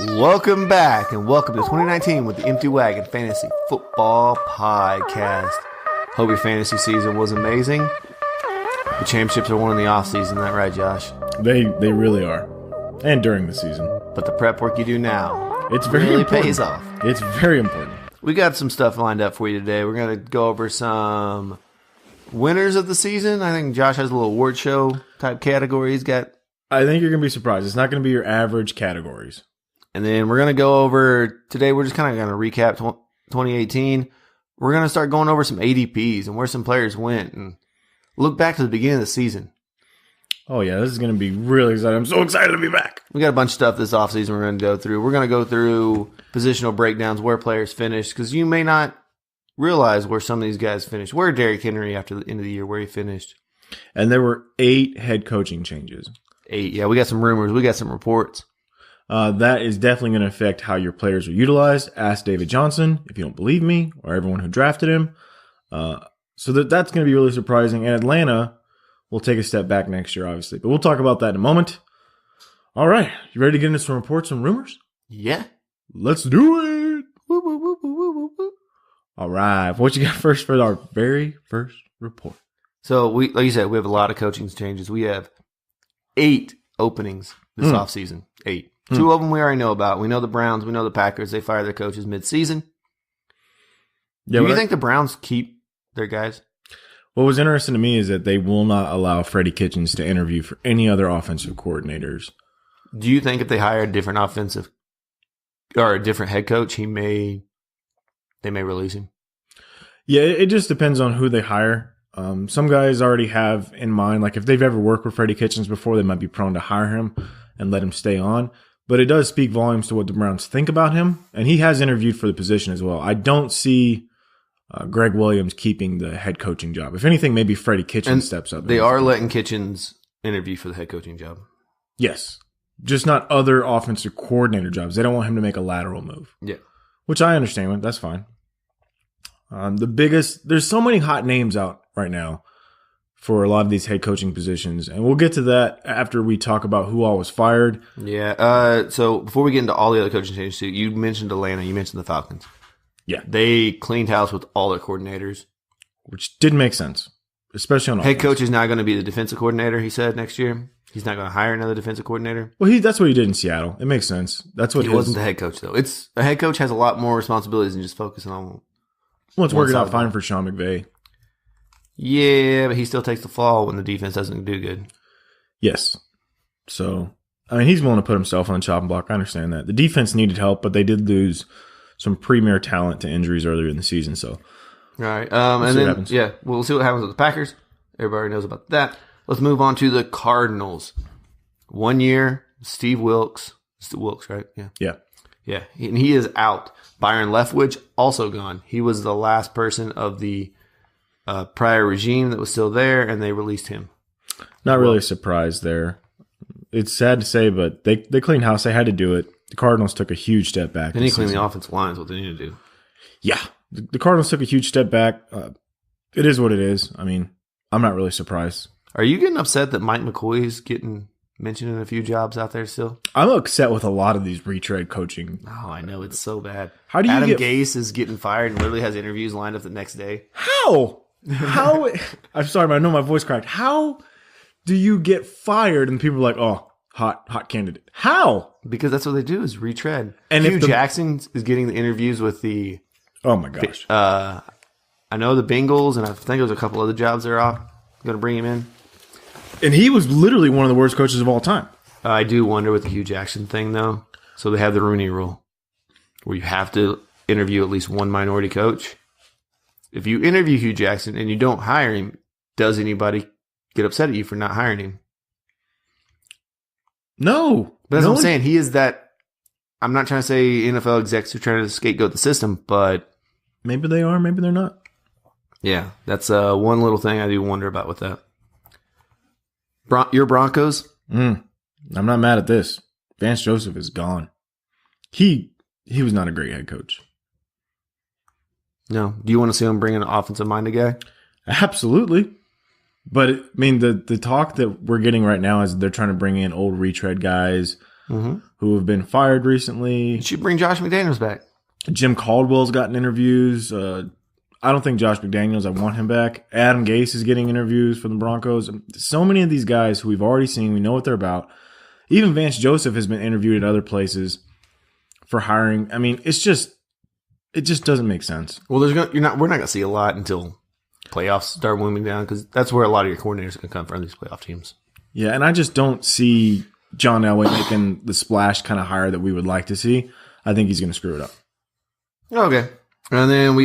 Welcome back and welcome to 2019 with the Empty Wagon Fantasy Football Podcast. Hope your fantasy season was amazing. The championships are won in the offseason, isn't that right, Josh? They really are. And during the season. But the prep work you do now, it's very really important. pays off. It's very important. We got some stuff lined up for you today. We're going to go over some winners of the season. I think Josh has a little award show type category he's got. I think you're going to be surprised. It's not going to be your average categories. And then we're going to go over, today we're just kind of going to recap 2018. We're going to start going over some ADPs and where some players went and look back to the beginning of the season. Oh, yeah, this is going to be really exciting. I'm so excited to be back. We got a bunch of stuff this offseason we're going to go through. We're going to go through positional breakdowns, where players finished, because you may not realize where some of these guys finished. Where Derrick Henry after the end of the year, where he finished. And there were 8 head coaching changes. 8, yeah. We got some rumors. We got some reports. That is definitely going to affect how your players are utilized. Ask David Johnson if you don't believe me, or everyone who drafted him. So that's going to be really surprising. And Atlanta will take a step back next year, obviously. But we'll talk about that in a moment. All right. You ready to get into some reports and rumors? Yeah. Let's do it. Woo, woo, woo, woo, woo, woo. All right. What you got first for our very first report? So, like you said, we have a lot of coaching changes. We have 8 openings this offseason. 8. 2 of them we already know about. We know the Browns. We know the Packers. They fire their coaches mid-season. Yeah, Do you think the Browns keep their guys? What was interesting to me is that they will not allow Freddie Kitchens to interview for any other offensive coordinators. Do you think if they hire a different offensive or a different head coach, they may release him? Yeah, it just depends on who they hire. Some guys already have in mind, like if they've ever worked with Freddie Kitchens before, they might be prone to hire him and let him stay on. But it does speak volumes to what the Browns think about him. And he has interviewed for the position as well. I don't see Greg Williams keeping the head coaching job. If anything, maybe Freddie Kitchens steps up. They are letting Kitchens interview for the head coaching job. Yes. Just not other offensive coordinator jobs. They don't want him to make a lateral move. Yeah. Which I understand. That's fine. There's so many hot names out right now for a lot of these head coaching positions. And we'll get to that after we talk about who all was fired. Yeah. So before we get into all the other coaching changes, too, you mentioned Atlanta. You mentioned the Falcons. Yeah. They cleaned house with all their coordinators. Which didn't make sense, especially on offense. Head coach is now going to be the defensive coordinator, he said, next year. He's not going to hire another defensive coordinator. Well, that's what he did in Seattle. It makes sense. That's what he wasn't the head coach, though. A head coach has a lot more responsibilities than just focusing on. Well, it's working out fine for Sean McVay. Yeah, but he still takes the fall when the defense doesn't do good. Yes. So, I mean, he's willing to put himself on the chopping block. I understand that. The defense needed help, but they did lose some premier talent to injuries earlier in the season. So, all right. We'll see what happens with the Packers. Everybody knows about that. Let's move on to the Cardinals. 1 year, Steve Wilkes. It's Wilkes, right? Yeah. Yeah. Yeah. And he is out. Byron Leftwich, also gone. He was the last person of the prior regime that was still there, and they released him. Not really surprised there. It's sad to say, but they cleaned house. They had to do it. The Cardinals took a huge step back. They need to clean the offensive line is what they need to do. Yeah. The Cardinals took a huge step back. It is what it is. I mean, I'm not really surprised. Are you getting upset that Mike McCoy's getting mentioned in a few jobs out there still? I'm upset with a lot of these retread coaching. Oh, I know. It's so bad. How do you Adam Gase is getting fired and literally has interviews lined up the next day. How? I'm sorry, but I know my voice cracked. How do you get fired and people are like, oh, hot candidate? How? Because that's what they do is retread. And Hugh Jackson is getting the interviews with the... Oh, my gosh. I know the Bengals, and I think there's a couple other jobs they're off. Going to bring him in. And he was literally one of the worst coaches of all time. I do wonder with the Hugh Jackson thing, though. So they have the Rooney Rule, where you have to interview at least one minority coach. If you interview Hugh Jackson and you don't hire him, does anybody get upset at you for not hiring him? No. But that's what I'm saying. He is that... I'm not trying to say NFL execs are trying to scapegoat the system, but... Maybe they are, maybe they're not. Yeah, that's one little thing I do wonder about with that. Your Broncos? I'm not mad at this. Vance Joseph is gone. He was not a great head coach. No. Do you want to see him bring an offensive-minded guy? Absolutely. But, I mean, the talk that we're getting right now is they're trying to bring in old retread guys. who have been fired recently. You should bring Josh McDaniels back. Jim Caldwell's gotten interviews. I don't think Josh McDaniels, I want him back. Adam Gase is getting interviews for the Broncos. So many of these guys who we've already seen, we know what they're about. Even Vance Joseph has been interviewed at other places for hiring. I mean, it just doesn't make sense. Well, we're not going to see a lot until playoffs start moving down, because that's where a lot of your coordinators are going to come from, these playoff teams. Yeah, and I just don't see John Elway making the splash kind of hire that we would like to see. I think he's going to screw it up. Okay. And then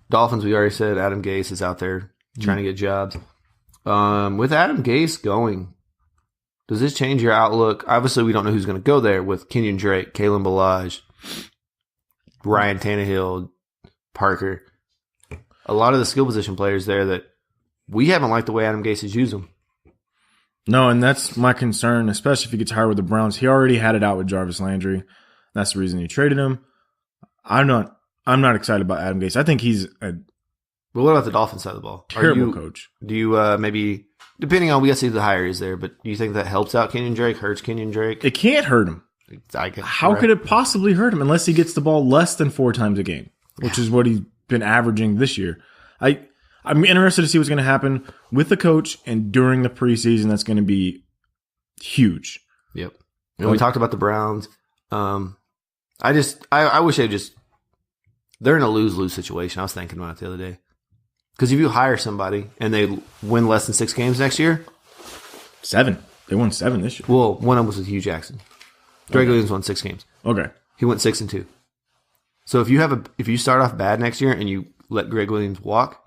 Dolphins, we already said Adam Gase is out there trying to get jobs. With Adam Gase going, does this change your outlook? Obviously, we don't know who's going to go there with Kenyon Drake, Kalen Ballage, Ryan Tannehill, Parker. A lot of the skill position players there that we haven't liked the way Adam Gase has used them. No, and that's my concern, especially if he gets hired with the Browns. He already had it out with Jarvis Landry. That's the reason he traded him. I'm not excited about Adam Gase. I think he's a But what about the Dolphins side of the ball? terrible coach. Do you maybe, depending on, we got to see who the hire is there, but do you think that helps out Kenyon Drake, hurts Kenyon Drake? It can't hurt him. How could it possibly hurt him unless he gets the ball less than 4 times a game, which is what he's been averaging this year? I'm interested to see what's going to happen with the coach and during the preseason. That's going to be huge. Yep. And we talked about the Browns. I wish they're in a lose-lose situation. I was thinking about it the other day. Because if you hire somebody and they win less than 6 games next year. 7. They won 7 this year. Well, one of them was with Hugh Jackson. Greg Williams won 6 games. Okay. He went 6-2. So if you start off bad next year and you let Greg Williams walk,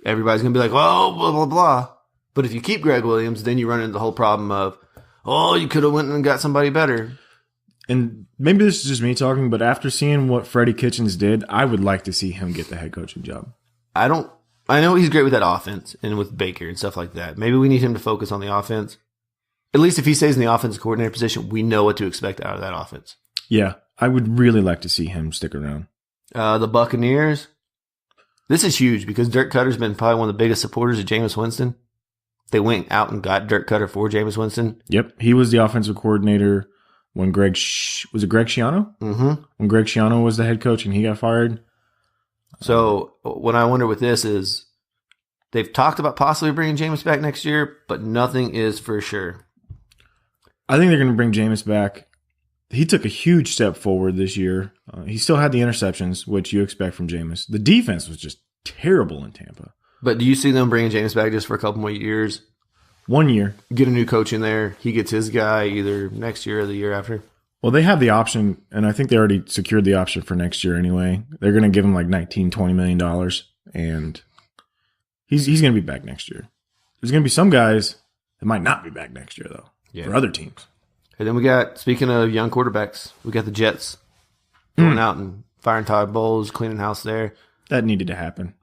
everybody's going to be like, oh, blah, blah, blah. But if you keep Greg Williams, then you run into the whole problem of, oh, you could have went and got somebody better. And maybe this is just me talking, but after seeing what Freddie Kitchens did, I would like to see him get the head coaching job. I know he's great with that offense and with Baker and stuff like that. Maybe we need him to focus on the offense. At least if he stays in the offensive coordinator position, we know what to expect out of that offense. Yeah, I would really like to see him stick around. The Buccaneers. This is huge because Dirk Cutter's been probably one of the biggest supporters of Jameis Winston. They went out and got Dirk Cutter for Jameis Winston. Yep, he was the offensive coordinator when Greg Schiano? Mm-hmm. When Greg Schiano was the head coach and he got fired. So what I wonder with this is they've talked about possibly bringing Jameis back next year, but nothing is for sure. I think they're going to bring Jameis back. He took a huge step forward this year. He still had the interceptions, which you expect from Jameis. The defense was just terrible in Tampa. But do you see them bringing Jameis back just for a couple more years? 1 year. Get a new coach in there. He gets his guy either next year or the year after. Well, they have the option, and I think they already secured the option for next year anyway. They're going to give him like $19-20 million, and he's going to be back next year. There's going to be some guys that might not be back next year, though, for other teams. And then we got, speaking of young quarterbacks, we got the Jets going out and firing Todd Bowles, cleaning house there. That needed to happen.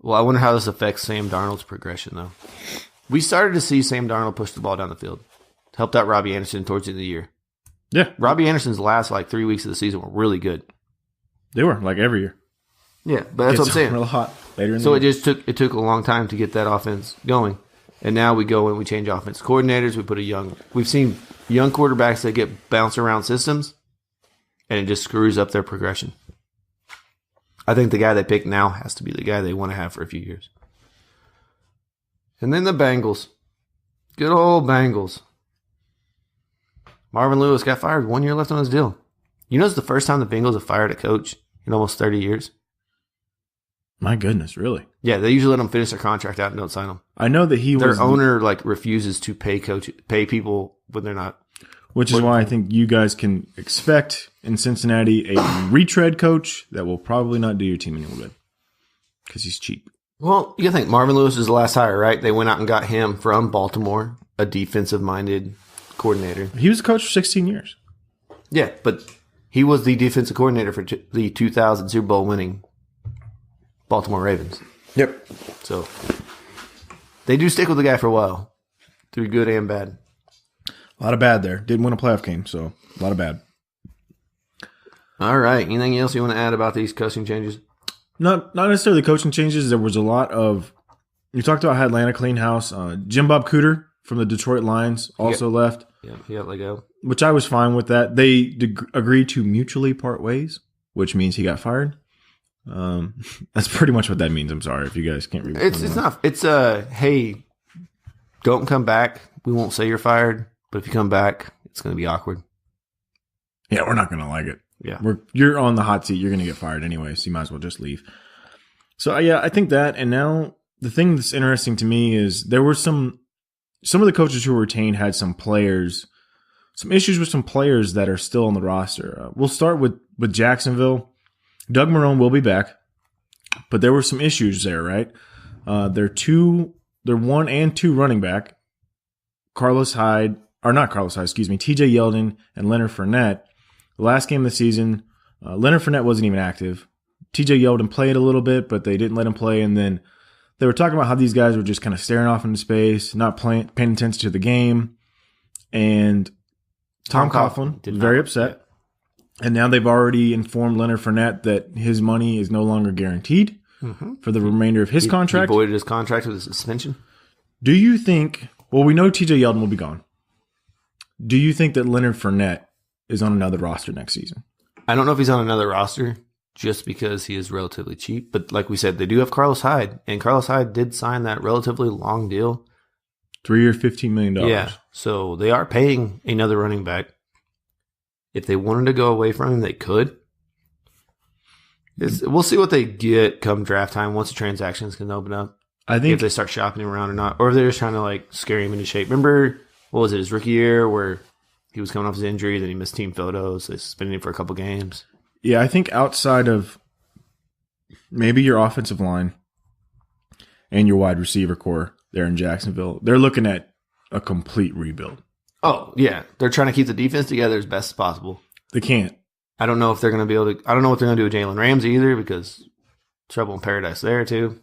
Well, I wonder how this affects Sam Darnold's progression, though. We started to see Sam Darnold push the ball down the field. Helped out Robbie Anderson towards the end of the year. Yeah. Robbie Anderson's last 3 weeks of the season were really good. They were, like every year. Yeah, but that's what I'm saying. Real hot later in so the year. it took a long time to get that offense going. And now we go and we change offense coordinators. We've seen young quarterbacks that get bounced around systems, and it just screws up their progression. I think the guy they pick now has to be the guy they want to have for a few years. And then the Bengals. Good old Bengals. Marvin Lewis got fired. 1 year left on his deal. You know it's the first time the Bengals have fired a coach in almost 30 years? My goodness, really? Yeah, they usually let them finish their contract out and don't sign them. I know that their owner refuses to pay people when they're not. Which is why I think you guys can expect in Cincinnati a retread coach that will probably not do your team any good because he's cheap. Well, you think Marvin Lewis is the last hire, right? They went out and got him from Baltimore, a defensive-minded coordinator. He was a coach for 16 years. Yeah, but he was the defensive coordinator for the 2000 Super Bowl winning Baltimore Ravens. Yep. So they do stick with the guy for a while, through good and bad. A lot of bad there. Didn't win a playoff game, so a lot of bad. All right. Anything else you want to add about these coaching changes? Not necessarily coaching changes. There was a lot of – you talked about how Atlanta clean house. Jim Bob Cooter from the Detroit Lions also left. Yeah, he got let go. Which I was fine with that. They agreed to mutually part ways, which means he got fired. That's pretty much what that means. I'm sorry if you guys can't read. It's not. It's hey, don't come back. We won't say you're fired, but if you come back, it's going to be awkward. Yeah, we're not going to like it. Yeah, you're on the hot seat. You're going to get fired anyway, so you might as well just leave. So yeah, I think that. And now the thing that's interesting to me is there were some of the coaches who were retained had some issues with some players that are still on the roster. We'll start with Jacksonville. Doug Marrone will be back, but there were some issues there, right? Their 1 and 2 running back, TJ Yeldon and Leonard Fournette. The last game of the season, Leonard Fournette wasn't even active. TJ Yeldon played a little bit, but they didn't let him play. And then they were talking about how these guys were just kind of staring off into space, not paying attention to the game. And Tom Coughlin was very upset. And now they've already informed Leonard Fournette that his money is no longer guaranteed for the remainder of his contract. He voided his contract with a suspension. Do you think, well, we know TJ Yeldon will be gone. Do you think that Leonard Fournette is on another roster next season? I don't know if he's on another roster just because he is relatively cheap. But like we said, they do have Carlos Hyde. And Carlos Hyde did sign that relatively long deal. 3 year, $15 million. Yeah. So they are paying another running back. If they wanted to go away from him, they could. We'll see what they get come draft time once the transactions can open up. I think if they start shopping him around or not. Or if they're just trying to like scare him into shape. Remember, what was it, his rookie year where he was coming off his injury, then he missed team photos. They suspended him for a couple games. Yeah, I think outside of maybe your offensive line and your wide receiver core there in Jacksonville, they're looking at a complete rebuild. Oh, yeah. They're trying to keep the defense together as best as possible. They can't. I don't know if they're going to be able to. I don't know what they're going to do with Jalen Ramsey either because trouble in paradise there too.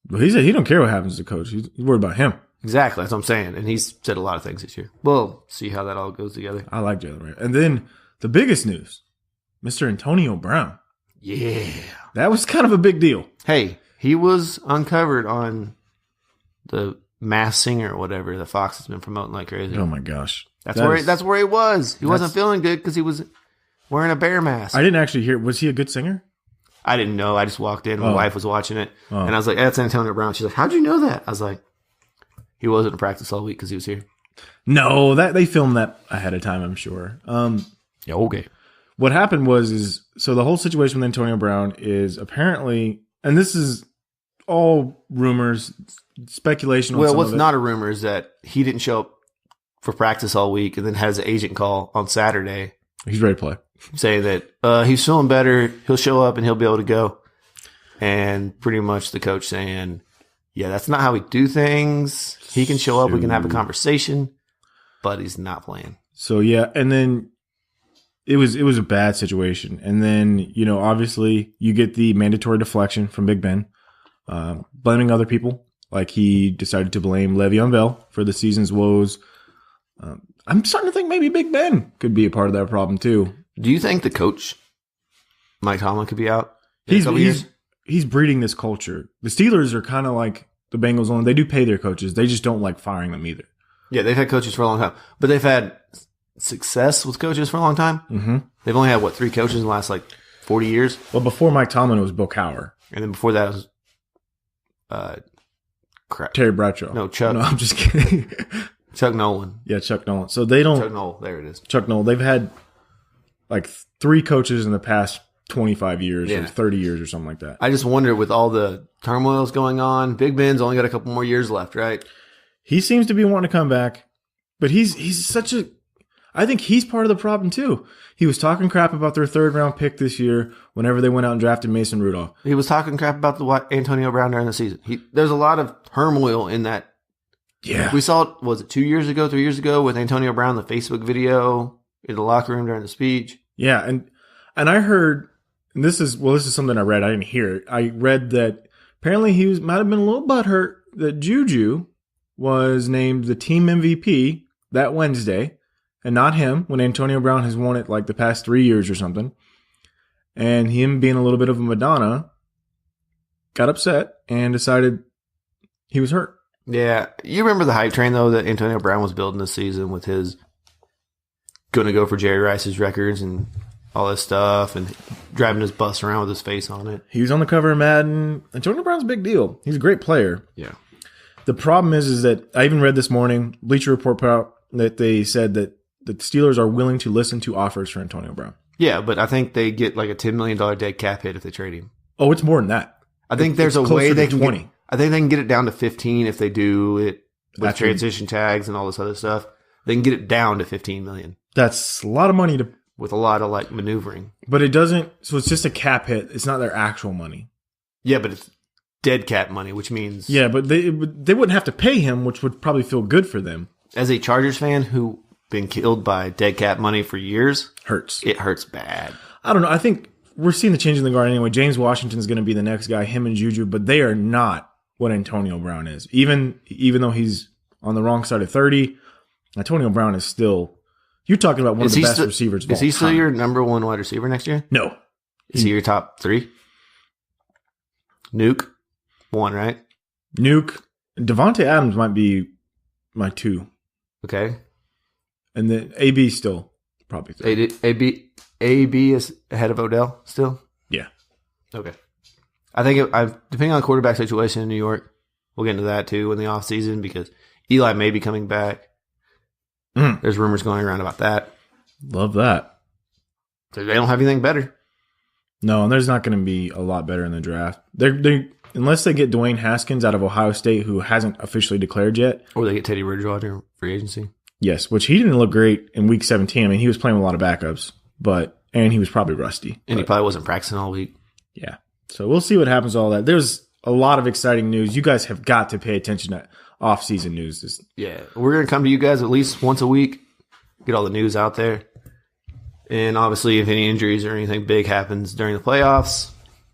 But he said he don't care what happens to the coach. He's worried about him. Exactly. That's what I'm saying. And he's said a lot of things this year. We'll see how that all goes together. I like Jalen Ramsey. And then the biggest news, Mr. Antonio Brown. Yeah. That was kind of a big deal. Hey, he was uncovered on the Masked Singer or whatever that Fox has been promoting like crazy. Oh my gosh. That's where he was. He wasn't feeling good because he was wearing a bear mask. I didn't actually hear. Was he a good singer? I didn't know. I just walked in. My wife was watching it. And I was like, that's Antonio Brown. She's like, how'd you know that? I was like, he wasn't in practice all week because he was here. No, that they filmed that ahead of time, I'm sure. Yeah, okay. What happened was so the whole situation with Antonio Brown is apparently, and this is all rumors, speculation. Well, what's not a rumor is that he didn't show up for practice all week and then has an agent call on Saturday. He's ready to play. Saying that he's feeling better, he'll show up and he'll be able to go. And pretty much the coach saying, yeah, that's not how we do things. He can show up, we can have a conversation, but he's not playing. So, yeah, and then it was a bad situation. And then, obviously you get the mandatory deflection from Big Ben, blaming other people. Like he decided to blame Le'Veon Bell for the season's woes. I'm starting to think maybe Big Ben could be a part of that problem too. Do you think the coach, Mike Tomlin, could be out? He's breeding this culture. The Steelers are kind of like the Bengals only. They do pay their coaches. They just don't like firing them either. Yeah, they've had coaches for a long time. But they've had success with coaches for a long time. Mm-hmm. They've only had, 3 coaches in the last, 40 years? Well, before Mike Tomlin, it was Bill Cowher. And then before that was Terry Bradshaw. No, Chuck. No, I'm just kidding. Chuck Nolan. Yeah, Chuck Nolan. So they don't. Chuck Nolan. There it is. Chuck Nolan. They've had 3 coaches in the past 25 years or 30 years or something like that. I just wonder with all the turmoils going on, Big Ben's only got a couple more years left, right? He seems to be wanting to come back, but he's such a. I think he's part of the problem too. He was talking crap about their 3rd round pick this year whenever they went out and drafted Mason Rudolph. He was talking crap about the Antonio Brown during the season. There's a lot of turmoil in that. Yeah. We saw it, was it 2 years ago, 3 years ago with Antonio Brown, the Facebook video in the locker room during the speech. Yeah. And I heard, and this is something I read. I didn't hear it. I read that apparently he might have been a little butthurt that Juju was named the team MVP that Wednesday and not him when Antonio Brown has won it the past 3 years or something. And him being a little bit of a Madonna got upset and decided he was hurt. Yeah. You remember the hype train, though, that Antonio Brown was building this season with his going to go for Jerry Rice's records and all this stuff and driving his bus around with his face on it. He was on the cover of Madden. Antonio Brown's a big deal. He's a great player. Yeah. The problem is that I even read this morning, Bleacher Report put out that they said that the Steelers are willing to listen to offers for Antonio Brown. Yeah, but I think they get like a $10 million dead cap hit if they trade him. Oh, it's more than that. I think there's a way they can 20. get, I think they can get it down to 15 if they do it with transition tags and all this other stuff. They can get it down to 15 million. That's a lot of money to with a lot of like maneuvering. But it doesn't, so it's just a cap hit. It's not their actual money. Yeah, but it's dead cap money, which means... Yeah, but they wouldn't have to pay him, which would probably feel good for them. As a Chargers fan who been killed by dead cap money for years... Hurts. It hurts bad. I don't know. I think we're seeing the change in the guard anyway. James Washington is going to be the next guy, him and Juju, but they are not what Antonio Brown is. Even though he's on the wrong side of 30, Antonio Brown is still... You're talking about one of the best receivers of all time. Is he still your number one wide receiver next year? No. Is he your top 3? Nuke? 1, right? Nuke. Devontae Adams might be my 2. Okay. And then AB still probably 3. AB is ahead of Odell still? Yeah. Okay. I think depending on the quarterback situation in New York, we'll get into that too in the offseason because Eli may be coming back. There's rumors going around about that. Love that. They don't have anything better. No, and there's not going to be a lot better in the draft. They unless they get Dwayne Haskins out of Ohio State, who hasn't officially declared yet. Or they get Teddy Bridgewater free agency. Yes, which he didn't look great in Week 17. I mean, he was playing with a lot of backups, and he was probably rusty. And he probably wasn't practicing all week. Yeah. So we'll see what happens to all that. There's a lot of exciting news. You guys have got to pay attention to off-season news. Yeah. We're going to come to you guys at least once a week, get all the news out there. And obviously, if any injuries or anything big happens during the playoffs,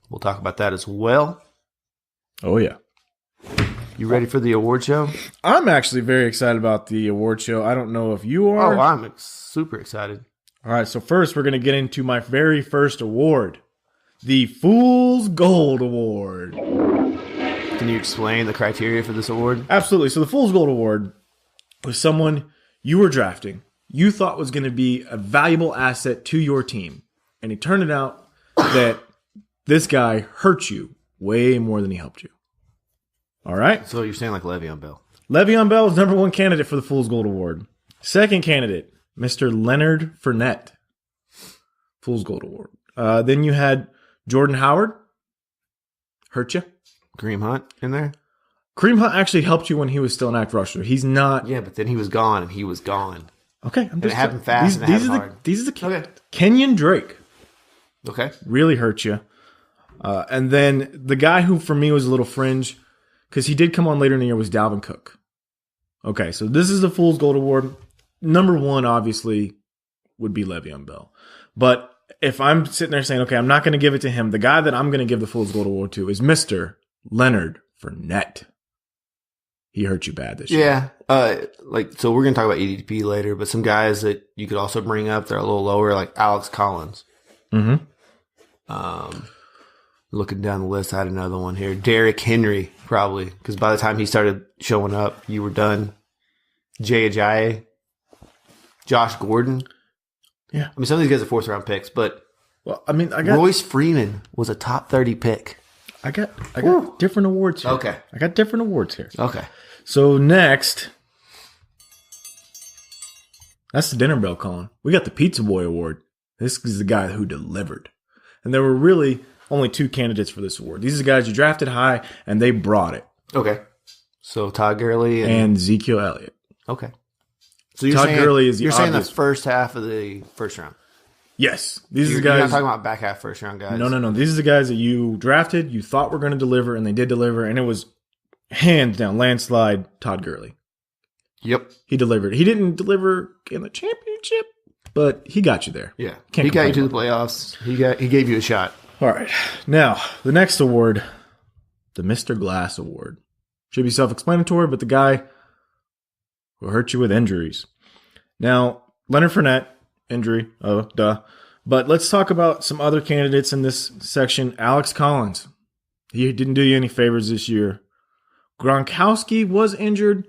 we'll talk about that as well. Oh, yeah. You ready for the award show? I'm actually very excited about the award show. I don't know if you are. Oh, I'm super excited. All right, so first we're going to get into my very first award, the Fool's Gold Award. Can you explain the criteria for this award? Absolutely. So the Fool's Gold Award was someone you were drafting, you thought was going to be a valuable asset to your team, and it turned out that this guy hurt you way more than he helped you. All right? So you're saying like Le'Veon Bell. Le'Veon Bell is number 1 candidate for the Fool's Gold Award. Second candidate, Mr. Leonard Fournette. Fool's Gold Award. Then you had Jordan Howard. Hurt you. Kareem Hunt in there? Kareem Hunt actually helped you when he was still an act rusher. He's not. Yeah, but then he was gone, and he was gone. Okay. It happened fast and it happened hard. These are the okay. Kenyon Drake. Okay. Really hurt you. And then the guy who, for me, was a little fringe, because he did come on later in the year, was Dalvin Cook. Okay, so this is the Fool's Gold Award. Number 1, obviously, would be Le'Veon Bell. But if I'm sitting there saying, okay, I'm not going to give it to him, the guy that I'm going to give the Fool's Gold Award to is Mr. Leonard Fournette. He hurt you bad this year. Yeah. So we're going to talk about ADP later, but some guys that you could also bring up, they're a little lower, like Alex Collins. Mm-hmm. Looking down the list, I had another one here. Derrick Henry, probably, because by the time he started showing up, you were done. Jay Ajayi, Josh Gordon. Yeah. I mean, some of these guys are 4th-round picks, but Royce Freeman was a top 30 pick. I got different awards here. Okay. I got different awards here. Okay. So next, that's the dinner bell calling. We got the Pizza Boy Award. This is the guy who delivered. And there were really only 2 candidates for this award. These are the guys you drafted high, and they brought it. Okay. So Todd Gurley and Ezekiel Elliott. Okay. So you're Todd saying, Gurley is the you're saying the obvious. first half of the first round. Yes. These are the You're guys. not talking about back half first round guys. No. These are the guys that you drafted, you thought were going to deliver, and they did deliver, and it was hands down, landslide, Todd Gurley. Yep. He delivered. He didn't deliver in the championship, but he got you there. Yeah. Can't he got you to complain. the playoffs. He gave you a shot. All right. Now, the next award, the Mr. Glass Award. Should be self-explanatory, but the guy who hurt you with injuries. Now, Leonard Fournette, injury. Oh, duh. But let's talk about some other candidates in this section. Alex Collins. He didn't do you any favors this year. Gronkowski was injured,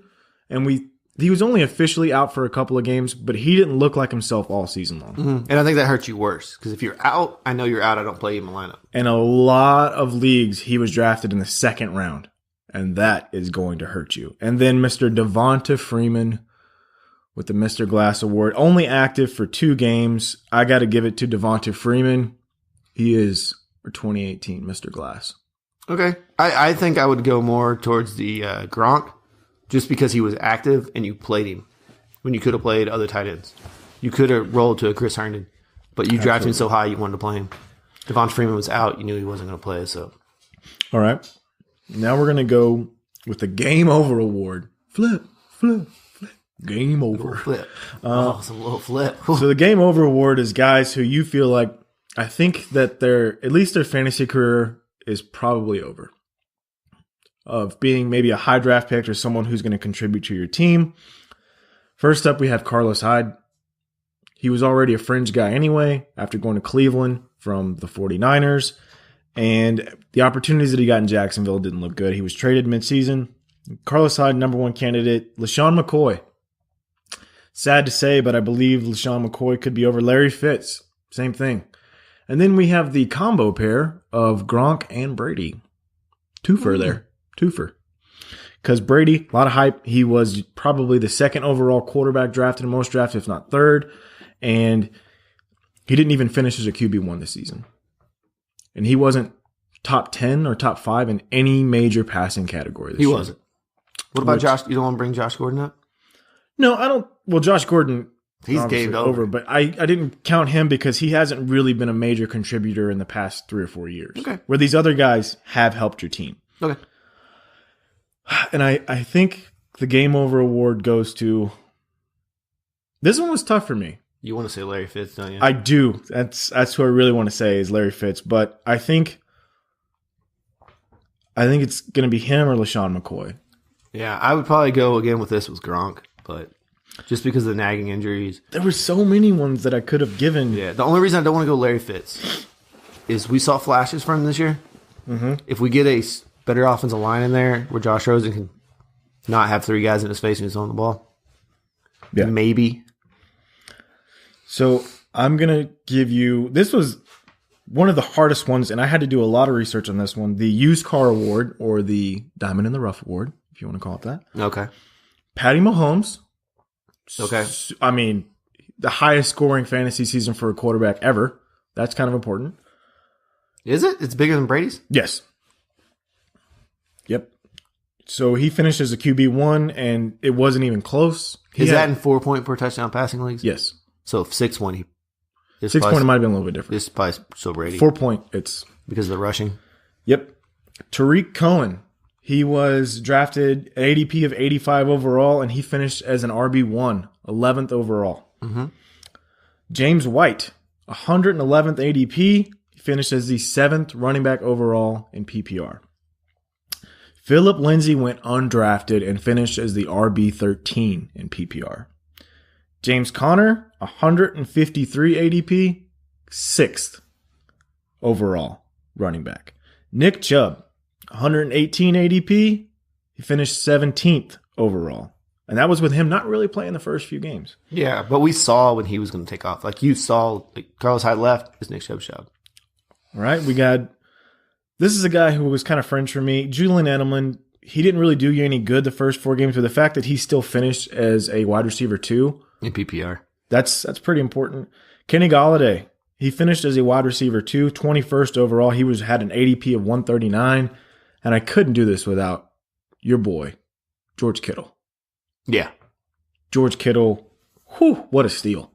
and he was only officially out for a couple of games, but he didn't look like himself all season long. And I think that hurts you worse because if you're out, I know you're out. I don't play you in my lineup. In a lot of leagues, he was drafted in the second round, and that is going to hurt you. And then Mr. Devonta Freeman with the Mr. Glass Award, only active for 2 games. I got to give it to Devonta Freeman. He is, for 2018, Mr. Glass. Okay. I think I would go more towards the Gronk just because he was active and you played him when you could have played other tight ends. You could have rolled to a Chris Herndon, but you drafted him so high you wanted to play him. Devonta Freeman was out. You knew he wasn't going to play, so. All right. Now we're going to go with the Game Over Award. Flip. Game over. Flip. Some little flip. So the Game Over Award is guys who you feel like, I think that at least their fantasy career is probably over. Of being maybe a high draft pick or someone who's going to contribute to your team. First up, we have Carlos Hyde. He was already a fringe guy anyway after going to Cleveland from the 49ers. And the opportunities that he got in Jacksonville didn't look good. He was traded midseason. Carlos Hyde, number 1 candidate. LaShawn McCoy. Sad to say, but I believe LaShawn McCoy could be over Larry Fitz. Same thing. And then we have the combo pair of Gronk and Brady. Twofer there. Twofer. Because Brady, a lot of hype. He was probably the 2nd overall quarterback drafted in most drafts, if not 3rd. And he didn't even finish as a QB1 this season. And he wasn't top 10 or top 5 in any major passing category this year. He wasn't. What about Josh? You don't want to bring Josh Gordon up? No, I don't. Well, Josh Gordon, he's gamed over. But I didn't count him because he hasn't really been a major contributor in the past 3 or 4 years. Okay. Where these other guys have helped your team. Okay. And I think the Game Over Award goes to... This one was tough for me. You want to say Larry Fitz, don't you? I do. That's who I really want to say is Larry Fitz. But I think it's going to be him or LaShawn McCoy. Yeah, I would probably go again with this with Gronk, but just because of the nagging injuries. There were so many ones that I could have given. Yeah, the only reason I don't want to go Larry Fitz is we saw flashes from him this year. Mm-hmm. If we get a better offensive line in there where Josh Rosen can not have 3 guys in his face and he's on the ball, maybe. So I'm going to give you, this was one of the hardest ones, and I had to do a lot of research on this one, the Used Car Award or the Diamond in the Rough Award, if you want to call it that. Okay. Patty Mahomes. Okay. I mean, the highest scoring fantasy season for a quarterback ever. That's kind of important. Is it? It's bigger than Brady's? Yes. Yep. So he finished as a QB1, and it wasn't even close. Is that in 4 point per touchdown passing leagues? Yes. So 6-1. 6 point might have been a little bit different. This is probably so Brady. 4 point, it's... Because of the rushing? Yep. Tariq Cohen. He was drafted at ADP of 85 overall, and he finished as an RB1, 11th overall. Mm-hmm. James White, 111th ADP. He finished as the 7th running back overall in PPR. Philip Lindsay went undrafted and finished as the RB13 in PPR. James Conner, 153 ADP, 6th overall running back. Nick Chubb, 118 ADP, he finished 17th overall. And that was with him not really playing the first few games. Yeah, but we saw when he was going to take off. Like you saw, Carlos Hyde left, it's Nick Chubb's job. All right, this is a guy who was kind of fringe for me. Julian Edelman, he didn't really do you any good the first 4 games, but the fact that he still finished as a wide receiver 2. In PPR. That's pretty important. Kenny Golladay, he finished as a wide receiver 2, 21st overall. He had an ADP of 139, and I couldn't do this without your boy, George Kittle. Yeah. George Kittle, whew, what a steal.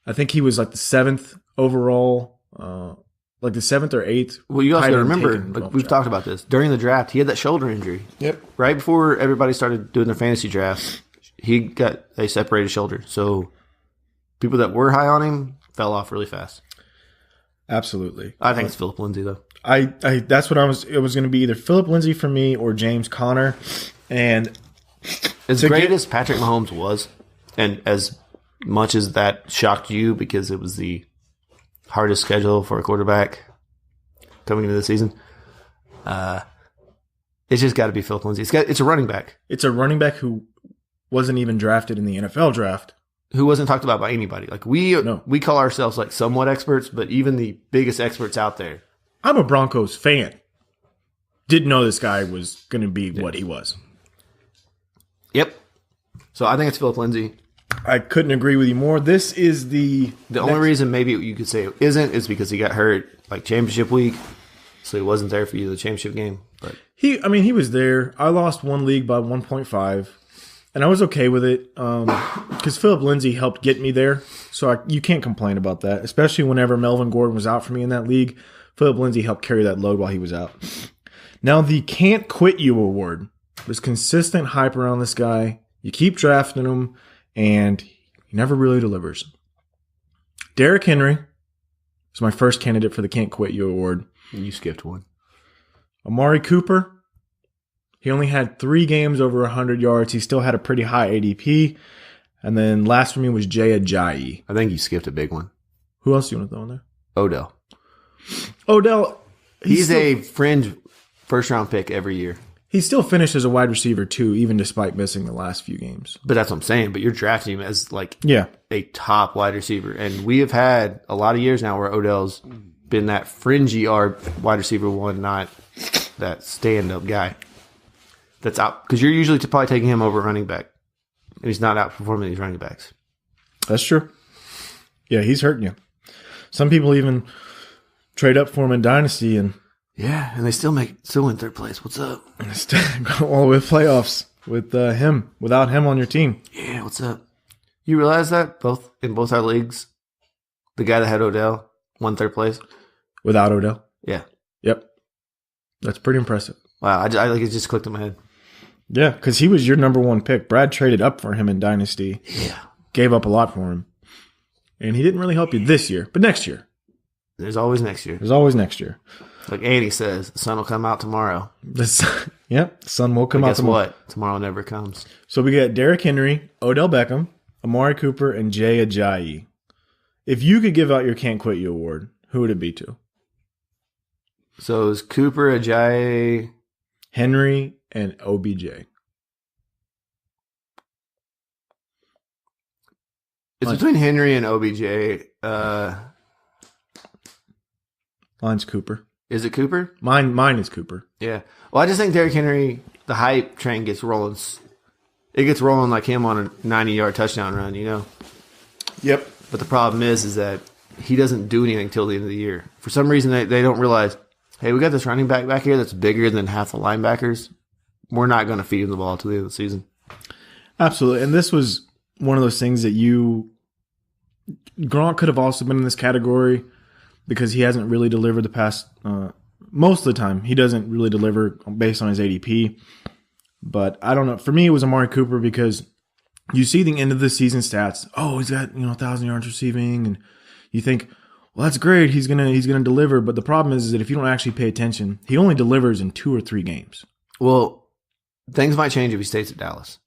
I think he was like the 7th overall, like the 7th or 8th. Well, you also got to remember, we've talked about this. During the draft, he had that shoulder injury. Yep. Right before everybody started doing their fantasy drafts, he got a separated shoulder. So people that were high on him fell off really fast. Absolutely. I think it's Philip Lindsay, though. That's what it was going to be either Philip Lindsay for me or James Conner. And as great as Patrick Mahomes was, and as much as that shocked you because it was the hardest schedule for a quarterback coming into the season, It's just got to be Philip Lindsay. It's a running back. It's a running back who wasn't even drafted in the NFL draft. Who wasn't talked about by anybody. Like we call ourselves like somewhat experts, but even the biggest experts out there. I'm a Broncos fan. Didn't know this guy was going to be what he was. Yep. So I think it's Philip Lindsay. I couldn't agree with you more. This is the only reason maybe you could say it isn't is because he got hurt like championship week, so he wasn't there for you the championship game. But he was there. I lost one league by 1.5, and I was okay with it because Philip Lindsay helped get me there. So you can't complain about that, especially whenever Melvin Gordon was out for me in that league. Philip Lindsay helped carry that load while he was out. Now the Can't Quit You award. There's consistent hype around this guy. You keep drafting him, and he never really delivers. Derrick Henry is my first candidate for the Can't Quit You award. you skipped one. Amari Cooper, he only had 3 games over 100 yards. He still had a pretty high ADP. And then last for me was Jay Ajayi. I think you skipped a big one. Who else do you want to throw in there? Odell. He's still, a fringe first-round pick every year. He still finished as a wide receiver, too, even despite missing the last few games. But that's what I'm saying. But you're drafting him as like yeah, a top wide receiver. And we have had a lot of years now where Odell's been that fringy wide receiver one, not that stand-up guy. That's out. Because you're usually probably taking him over running back. And he's not outperforming these running backs. That's true. Yeah, he's hurting you. Some people even trade up for him in Dynasty and yeah, and they still win third place. What's up? Go all the way to playoffs with without him on your team. Yeah, what's up? You realize that in both our leagues, the guy that had Odell won third place without Odell. Yeah. Yep. That's pretty impressive. Wow, I like it just clicked in my head. Yeah, because he was your number one pick. Brad traded up for him in Dynasty. Yeah. Gave up a lot for him. And he didn't really help you this year, but next year. There's always next year. There's always next year. Like Andy says, the sun will come out tomorrow. The sun will come out tomorrow. Guess what? Tomorrow never comes. So we got Derrick Henry, Odell Beckham, Amari Cooper, and Jay Ajayi. If you could give out your Can't Quit You award, who would it be to? So is Cooper, Ajayi, Henry, and OBJ. It's between Henry and OBJ. Mine's Cooper. Is it Cooper? Mine is Cooper. Yeah. Well, I just think Derrick Henry, the hype train gets rolling. It gets rolling like him on a 90-yard touchdown run, you know? Yep. But the problem is that he doesn't do anything till the end of the year. For some reason, they don't realize, hey, we got this running back here that's bigger than half the linebackers. We're not going to feed him the ball till the end of the season. Absolutely. And this was one of those things that Gronk could have also been in this category because he hasn't really delivered the past, most of the time. He doesn't really deliver based on his ADP. But I don't know. For me, it was Amari Cooper because you see the end of the season stats. Oh, he's got 1,000 yards receiving, and you think, well, that's great. He's gonna deliver. But the problem is that if you don't actually pay attention, he only delivers in 2 or 3 games. Well, things might change if he stays at Dallas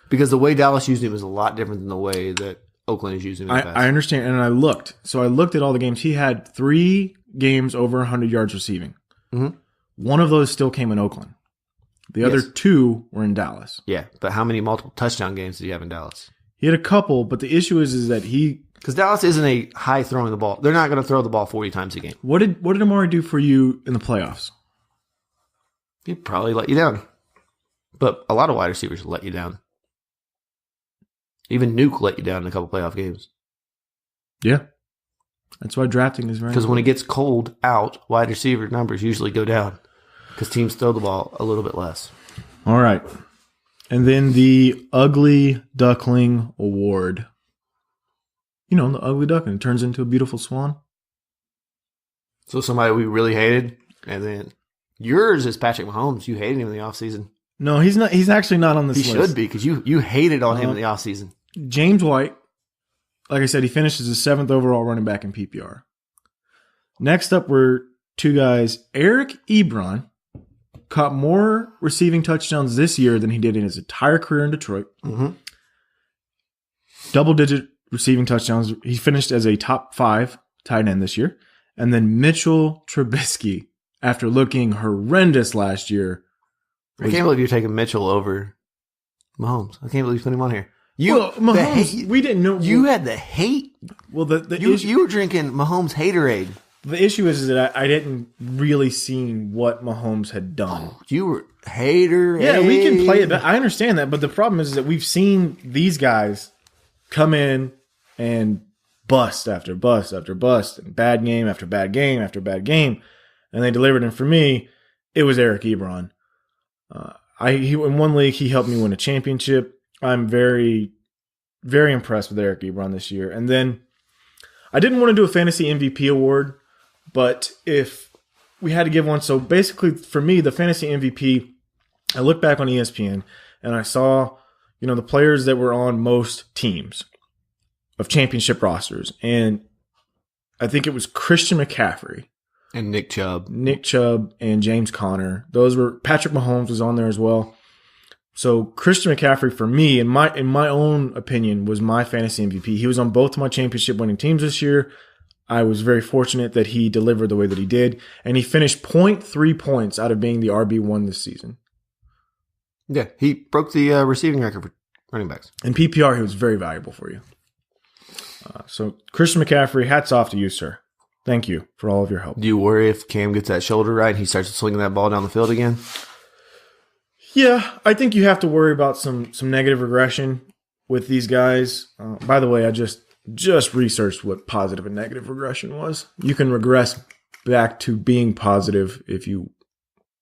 because the way Dallas used him is a lot different than the way that Oakland is using him. I understand, and I looked. So I looked at all the games. He had 3 games over 100 yards receiving. Mm-hmm. One of those still came in Oakland. The other 2 were in Dallas. Yeah, but how many multiple touchdown games did he have in Dallas? He had a couple, but the issue is that because Dallas isn't a high throwing the ball. They're not going to throw the ball 40 times a game. What did Amari do for you in the playoffs? He'd probably let you down. But a lot of wide receivers let you down. Even Nuke let you down in a couple playoff games. Yeah. That's why drafting is very Because when it gets cold out, wide receiver numbers usually go down. Because teams throw the ball a little bit less. All right. And then the Ugly Duckling Award. The ugly duckling turns into a beautiful swan. So somebody we really hated, and then yours is Patrick Mahomes. You hated him in the offseason. No, he's not. He's actually not on this list. He should be, because you hated on him in the offseason. James White, like I said, he finishes the 7th overall running back in PPR. Next up were 2 guys. Eric Ebron caught more receiving touchdowns this year than he did in his entire career in Detroit. Mm-hmm. Double-digit receiving touchdowns. He finished as a top 5 tight end this year. And then Mitchell Trubisky, after looking horrendous last year, I can't believe you're taking Mitchell over Mahomes. I can't believe you put him on here. Mahomes, we didn't know. You had the hate. Well, the You issue, were drinking Mahomes haterade. the issue is that I didn't really see what Mahomes had done. You were haterade. Yeah, we can play it back. I understand that, but the problem is that we've seen these guys come in and bust after bust after bust, and bad game after bad game after bad game, and they delivered. And for me, it was Eric Ebron. In one league, he helped me win a championship. I'm very, very impressed with Eric Ebron this year. And then I didn't want to do a fantasy MVP award, but if we had to give one, so basically for me, the fantasy MVP, I looked back on ESPN and I saw, the players that were on most teams of championship rosters. And I think it was Christian McCaffrey. And Nick Chubb. And James Conner. Patrick Mahomes was on there as well. So Christian McCaffrey, for me, in my own opinion, was my fantasy MVP. He was on both of my championship winning teams this year. I was very fortunate that he delivered the way that he did. And he finished 0.3 points out of being the RB1 this season. Yeah, he broke the receiving record for running backs. In PPR, he was very valuable for you. So Christian McCaffrey, hats off to you, sir. Thank you for all of your help. Do you worry if Cam gets that shoulder right and he starts swinging that ball down the field again? Yeah, I think you have to worry about some negative regression with these guys. By the way, I just researched what positive and negative regression was. You can regress back to being positive if you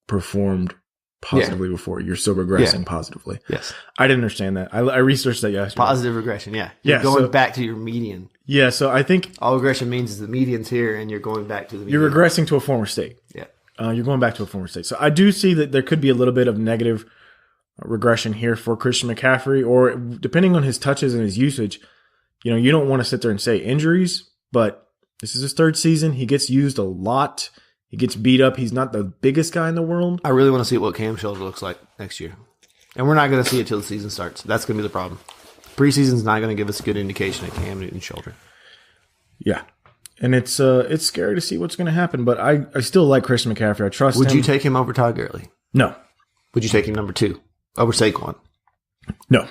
performed positively before. You're still regressing positively. Yes. I didn't understand that. I researched that yesterday. Positive regression, yeah. You're going back to your median. Yeah, so I think all regression means is the median's here and you're going back to the median. You're regressing to a former state. Yeah. You're going back to a former state. So I do see that there could be a little bit of negative regression here for Christian McCaffrey, or depending on his touches and his usage, you don't want to sit there and say injuries, but this is his third season. He gets used a lot. He gets beat up. He's not the biggest guy in the world. I really want to see what Cam's shoulder looks like next year. And we're not going to see it till the season starts. That's going to be the problem. Preseason's not going to give us a good indication of Cam Newton's shoulder. Yeah. And it's scary to see what's going to happen, but I still like Christian McCaffrey. I trust him. Would you take him over Todd Gurley? No. Would you take him number 2 over Saquon? No.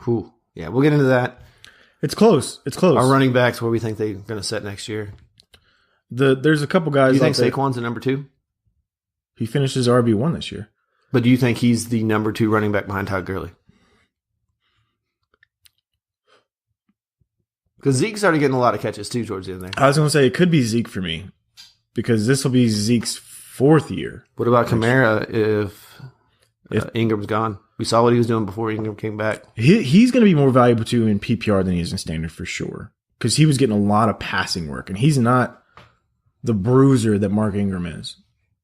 Whew. Yeah, we'll get into that. It's close. Our running backs, where we think they're going to set next year. There's a couple guys. Do you think Saquon's a number 2? He finishes RB1 this year. But do you think he's the number 2 running back behind Todd Gurley? Because Zeke started getting a lot of catches too towards the end there. I was going to say it could be Zeke for me because this will be Zeke's 4th year. What about Kamara if Ingram's gone? We saw what he was doing before Ingram came back. He's going to be more valuable too in PPR than he is in standard for sure because he was getting a lot of passing work and he's not the bruiser that Mark Ingram is.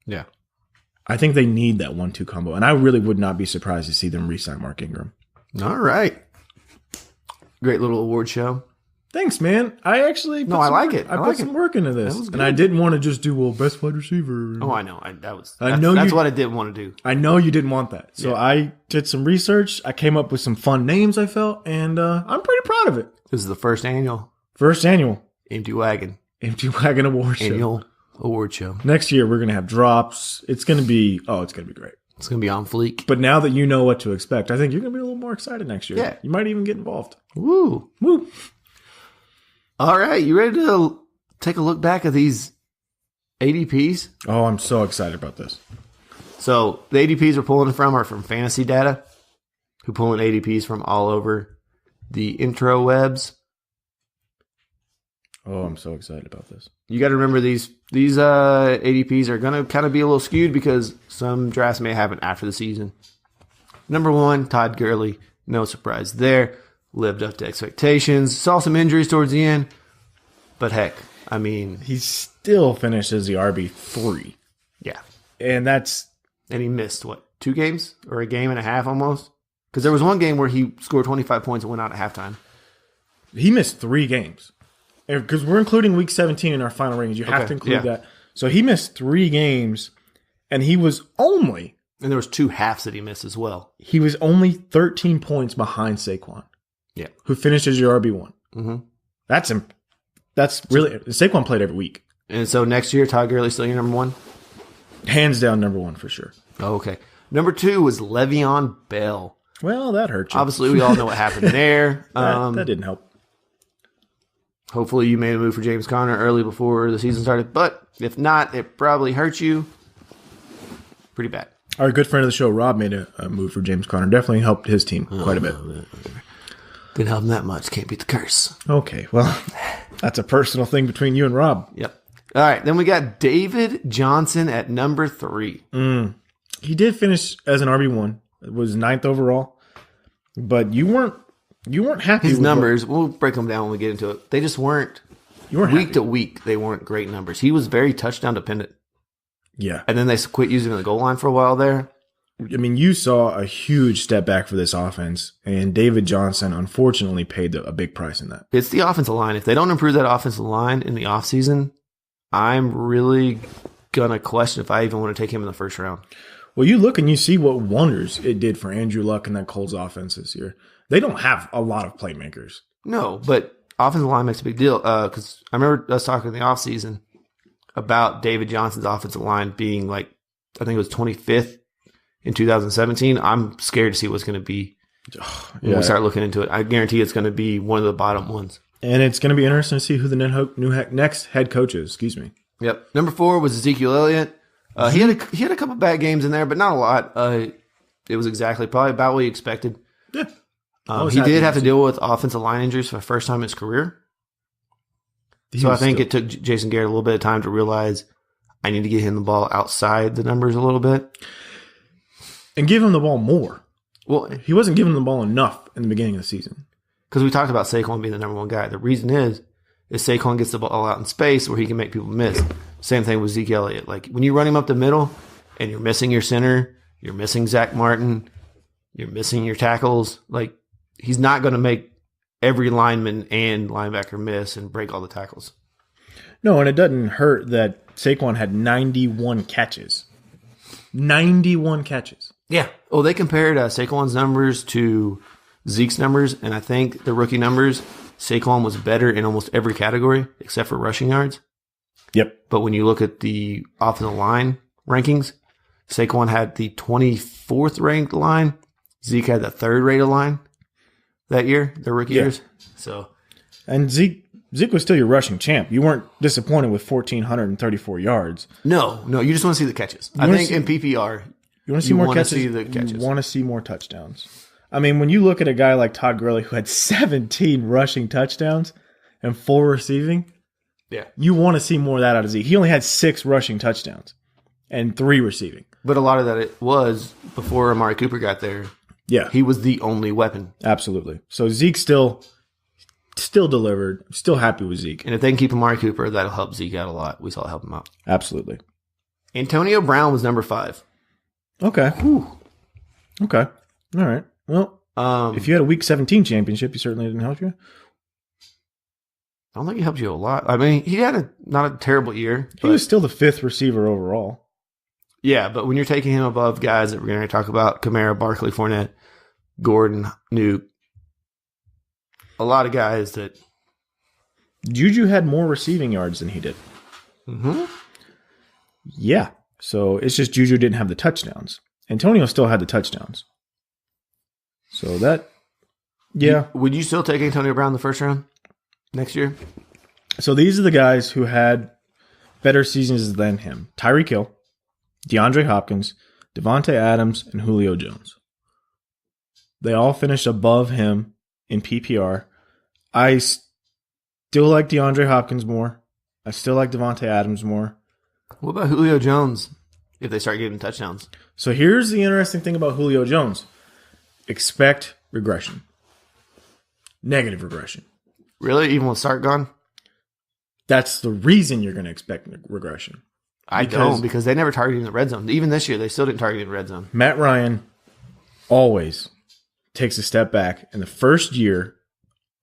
Yeah. I think they need that 1-2 combo, and I really would not be surprised to see them re-sign Mark Ingram. All right. Great little award show. Thanks, man. I actually I like it. I put some work into this, and I didn't want to just do best wide receiver. Oh, I know. That's what I didn't want to do. I know you didn't want that, so I did some research. I came up with some fun names I felt, and I'm pretty proud of it. This is the first annual Empty Wagon Award Show. Annual award show. Next year we're gonna have drops. It's gonna be great. It's gonna be on fleek. But now that you know what to expect, I think you're gonna be a little more excited next year. Yeah, you might even get involved. Woo. All right, you ready to take a look back at these ADPs? Oh, I'm so excited about this. So the ADPs we're pulling from are from Fantasy Data, who pull in ADPs from all over the intro webs. Oh, I'm so excited about this. You got to remember these ADPs are going to kind of be a little skewed because some drafts may happen after the season. Number 1, Todd Gurley. No surprise there. Lived up to expectations. Saw some injuries towards the end. But heck, I mean... He still finishes the RB3. Yeah. And he missed, 2 games? Or a game and a half almost? Because there was one game where he scored 25 points and went out at halftime. He missed 3 games. Because we're including week 17 in our final ratings. You have to include that. So he missed 3 games, and he was only... And there was 2 halves that he missed as well. He was only 13 points behind Saquon. Yeah. Who finished as your RB1. Mm-hmm. That's really... Saquon played every week. And so next year, Todd Gurley still your number 1? Hands down number 1 for sure. Oh, okay. Number 2 was Le'Veon Bell. Well, that hurt you. Obviously, we all know what happened there. That didn't help. Hopefully, you made a move for James Conner early before the season started. But if not, it probably hurt you pretty bad. Our good friend of the show, Rob, made a move for James Conner. Definitely helped his team quite a bit. Didn't help him that much. Can't beat the curse. Okay, well, that's a personal thing between you and Rob. Yep. All right, then we got David Johnson at number 3. He did finish as an RB1. It was 9th overall, but you weren't happy His with numbers, we'll break them down when we get into it. They just weren't, week to week, they weren't great numbers. He was very touchdown dependent. Yeah. And then they quit using the goal line for a while there. I mean, you saw a huge step back for this offense, and David Johnson unfortunately paid a big price in that. It's the offensive line. If they don't improve that offensive line in the offseason, I'm really going to question if I even want to take him in the first round. Well, you look and you see what wonders it did for Andrew Luck and that Colts offense this year. They don't have a lot of playmakers. No, but offensive line makes a big deal because I remember us talking in the offseason about David Johnson's offensive line being like, I think it was 25th in 2017. I'm scared to see what's going to be when we start looking into it. I guarantee it's going to be one of the bottom ones. And it's going to be interesting to see who the next head coach is. Excuse me. Yep. Number 4 was Ezekiel Elliott. He had a couple bad games in there, but not a lot. It was probably about what he expected. Yeah. He did have to deal with offensive line injuries for the first time in his career. So I think it took Jason Garrett a little bit of time to realize I need to get him the ball outside the numbers a little bit. And give him the ball more. Well, he wasn't giving him the ball enough in the beginning of the season. Because we talked about Saquon being the number 1 guy. The reason is Saquon gets the ball out in space where he can make people miss. Same thing with Zeke Elliott. Like when you run him up the middle and you're missing your center, you're missing Zach Martin, you're missing your tackles. Like he's not going to make every lineman and linebacker miss and break all the tackles. No, and it doesn't hurt that Saquon had 91 catches. 91 catches. Yeah. Oh, they compared Saquon's numbers to Zeke's numbers, and I think the rookie numbers, Saquon was better in almost every category except for rushing yards. Yep. But when you look at the offensive line rankings, Saquon had the 24th ranked line. Zeke had the 3rd rated line that year, the rookie years. So, and Zeke was still your rushing champ. You weren't disappointed with 1,434 yards. No, you just want to see the catches. I think in PPR, you want to see more catches. See the catches. You want to see more touchdowns. I mean, when you look at a guy like Todd Gurley who had 17 rushing touchdowns and 4 receiving, you want to see more of that out of Zeke. He only had 6 rushing touchdowns and 3 receiving. But a lot of that it was before Amari Cooper got there. Yeah. He was the only weapon. Absolutely. So Zeke still delivered. Still happy with Zeke. And if they can keep Amari Cooper, that'll help Zeke out a lot. We saw it help him out. Absolutely. Antonio Brown was number 5. Okay. Whew. Okay. All right. Well, if you had a Week 17 championship, he certainly didn't help you. I don't think he helped you a lot. I mean, he had not a terrible year. He was still the 5th receiver overall. Yeah, but when you're taking him above guys that we're going to talk about, Kamara, Barkley, Fournette, Gordon, Nuke, a lot of guys that... Juju had more receiving yards than he did. Mm-hmm. Yeah. So it's just Juju didn't have the touchdowns. Antonio still had the touchdowns. So that... Yeah. Would you still take Antonio Brown in the first round next year? So these are the guys who had better seasons than him. Tyreek Hill, DeAndre Hopkins, Devontae Adams, and Julio Jones. They all finished above him in PPR. I still like DeAndre Hopkins more. I still like Devontae Adams more. What about Julio Jones if they start giving touchdowns? So here's the interesting thing about Julio Jones. Expect regression. Negative regression. Really? Even with Sark gone? That's the reason you're going to expect regression. I don't, because they never targeted in the red zone. Even this year, they still didn't target in the red zone. Matt Ryan always takes a step back in the first year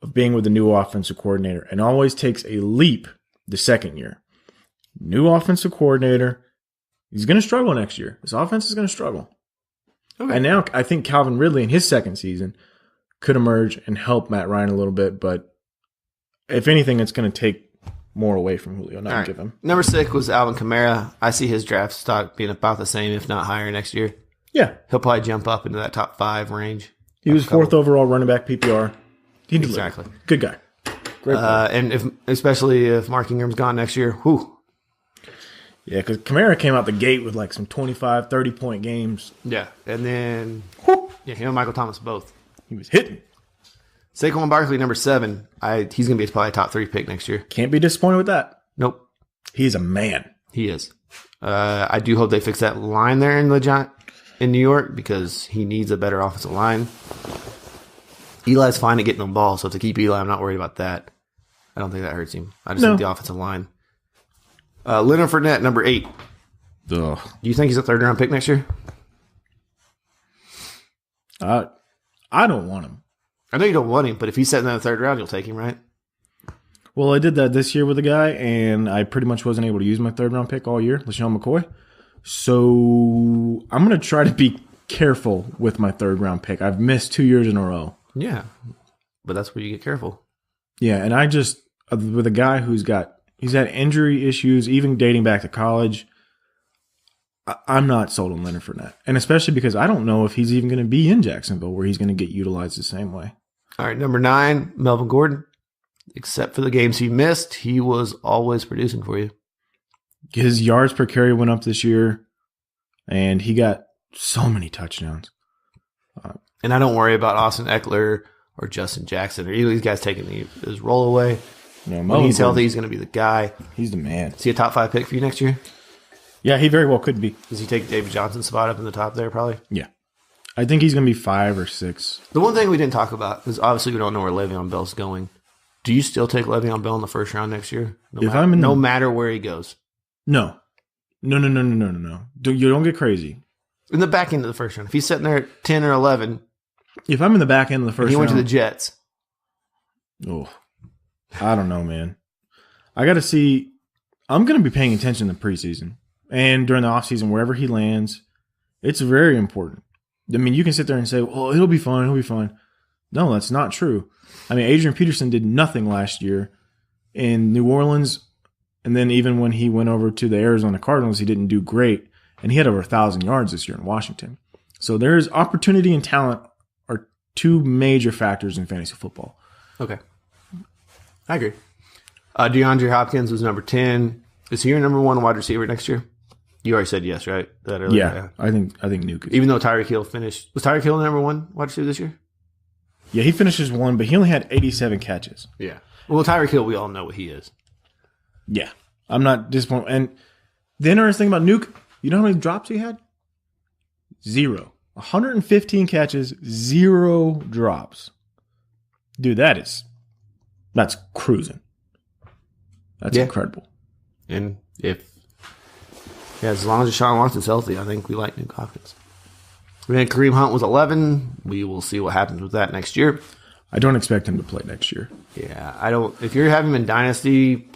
of being with the new offensive coordinator and always takes a leap the second year. New offensive coordinator, he's going to struggle next year. His offense is going to struggle. Okay. And now I think Calvin Ridley in his second season could emerge and help Matt Ryan a little bit, but if anything, it's going to take more away from Julio, not give him. Number 6 was Alvin Kamara. I see his draft stock being about the same, if not higher, next year. Yeah. He'll probably jump up into that top 5 range. He was 4th overall running back PPR. He delivered. Exactly. Good guy. Great player. And especially if Mark Ingram's gone next year, whew. Yeah, because Kamara came out the gate with like some 25, 30-point games. Yeah. And then, him and Michael Thomas both. He was hitting. Saquon Barkley, number 7. He's going to be probably a top 3 pick next year. Can't be disappointed with that. Nope. He's a man. He is. I do hope they fix that line there in New York because he needs a better offensive line. Eli's fine at getting the ball, so to keep Eli, I'm not worried about that. I don't think that hurts him. I just think the offensive line. Leonard Fournette, number 8. Ugh. Do you think he's a 3rd-round pick next year? I don't want him. I know you don't want him, but if he's sitting in the 3rd round, you'll take him, right? Well, I did that this year with a guy, and I pretty much wasn't able to use my 3rd-round pick all year, LaShawn McCoy. So I'm going to try to be careful with my 3rd-round pick. I've missed 2 years in a row. Yeah, but that's where you get careful. Yeah, and I just, with a guy he's had injury issues, even dating back to college, I'm not sold on Leonard Fournette. And especially because I don't know if he's even going to be in Jacksonville where he's going to get utilized the same way. All right, number 9, Melvin Gordon. Except for the games he missed, he was always producing for you. His yards per carry went up this year, and he got so many touchdowns. And I don't worry about Austin Eckler or Justin Jackson or either of these guys taking his role away. No, when he's healthy, he's going to be the guy. He's the man. Is he a top 5 pick for you next year? Yeah, he very well could be. Does he take David Johnson's spot up in the top there, probably? Yeah. I think he's going to be 5 or 6. The one thing we didn't talk about is obviously we don't know where Le'Veon Bell's going. Do you still take Le'Veon Bell in the 1st round next year? No matter where he goes? No. No. You don't get crazy. In the back end of the 1st round. If he's sitting there at 10 or 11. If I'm in the back end of the 1st round. He went to the Jets. Oh, I don't know, man. I got to see. I'm going to be paying attention in the preseason and during the offseason, wherever he lands. It's very important. I mean, you can sit there and say, "Oh, he'll be fine. He'll be fine." No, that's not true. I mean, Adrian Peterson did nothing last year in New Orleans, and then even when he went over to the Arizona Cardinals, he didn't do great, and he had over 1,000 yards this year in Washington. So there's opportunity and talent are 2 major factors in fantasy football. Okay. I agree. DeAndre Hopkins was number 10. Is he your number 1 wide receiver next year? You already said yes, right? Yeah, I think Nuke is. Even though Tyreek Hill finished. Was Tyreek Hill the number 1 wide receiver this year? Yeah, he finishes 1, but he only had 87 catches. Yeah. Well, Tyreek Hill, we all know what he is. Yeah. I'm not disappointed. And the interesting thing about Nuke, you know how many drops he had? 0. 115 catches, 0 drops. Dude, that's cruising. That's incredible. And as long as Deshaun Watson's healthy, I think we like Nuke Hopkins. Then Kareem Hunt was 11. We will see what happens with that next year. I don't expect him to play next year. Yeah, I don't. If you're having him in Dynasty,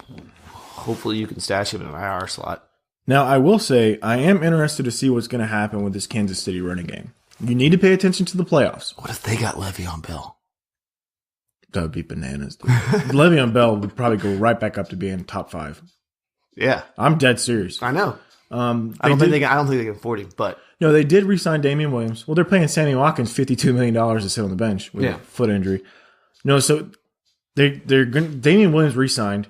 hopefully you can stash him in an IR slot. Now, I will say, I am interested to see what's going to happen with this Kansas City running game. You need to pay attention to the playoffs. What if they got Le'Veon Bell? That would be bananas, dude. Le'Veon Bell would probably go right back up to being top 5. Yeah. I'm dead serious. I know. I don't think they can afford him, but no, they did re-sign Damian Williams. Well, they're paying Sammy Watkins $52 million to sit on the bench with a foot injury. No, so Damian Williams re-signed.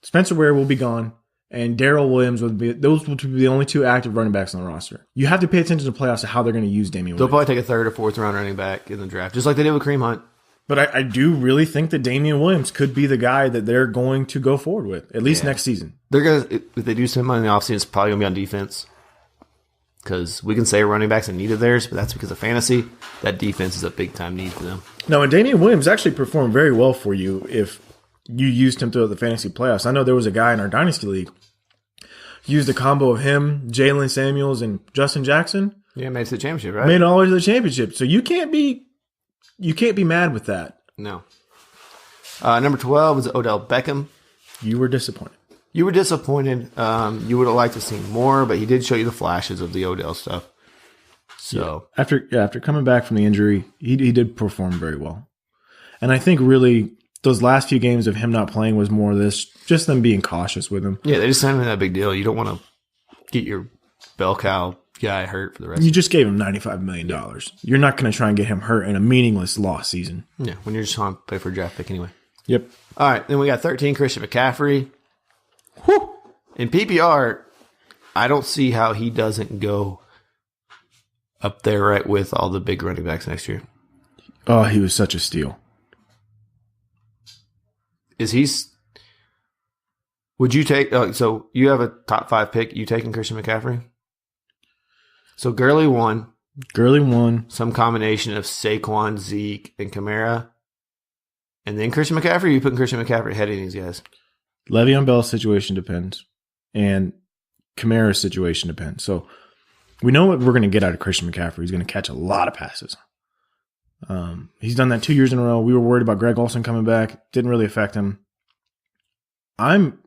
Spencer Ware will be gone, and Darrell Williams will be. Those will be the only 2 active running backs on the roster. You have to pay attention to the playoffs to how they're going to use Damian they'll Williams. probably take a 3rd or 4th round running back in the draft, just like they did with Kareem Hunt. But I do really think that Damian Williams could be the guy that they're going to go forward with, at least next season. They're gonna if they do spend money in the offseason, it's probably gonna be on defense. Because we can say running backs in need of theirs, but that's because of fantasy. That defense is a big time need for them. No, and Damian Williams actually performed very well for you if you used him throughout the fantasy playoffs. I know there was a guy in our Dynasty League used a combo of him, Jalen Samuels, and Justin Jackson. Yeah, made it to the championship, right? Made it all the way to the championship. So you can't be mad with that. No. Number 12 was Odell Beckham. You were disappointed. You were disappointed. You would have liked to see more, but he did show you the flashes of the Odell stuff. So after coming back from the injury, he did perform very well. And I think really those last few games of him not playing was more of this, just them being cautious with him. Yeah, they just signed him that big deal. You don't want to get your bell cow guy hurt for the rest. You just gave him $95 million. You're not going to try and get him hurt in a meaningless loss season. Yeah, when you're just trying to play for a draft pick anyway. Yep. All right, then we got 13, Christian McCaffrey. Whew. In PPR, I don't see how he doesn't go up there right with all the big running backs next year. Oh, he was such a steal. Would you take, so you have a top 5 pick, you taking Christian McCaffrey? So Gurley 1. Gurley 1. Some combination of Saquon, Zeke, and Kamara. And then Christian McCaffrey, or you putting Christian McCaffrey ahead of these guys? Le'Veon Bell's situation depends. And Kamara's situation depends. So we know what we're going to get out of Christian McCaffrey. He's going to catch a lot of passes. He's done that 2 years in a row. We were worried about Greg Olsen coming back. Didn't really affect him. I'm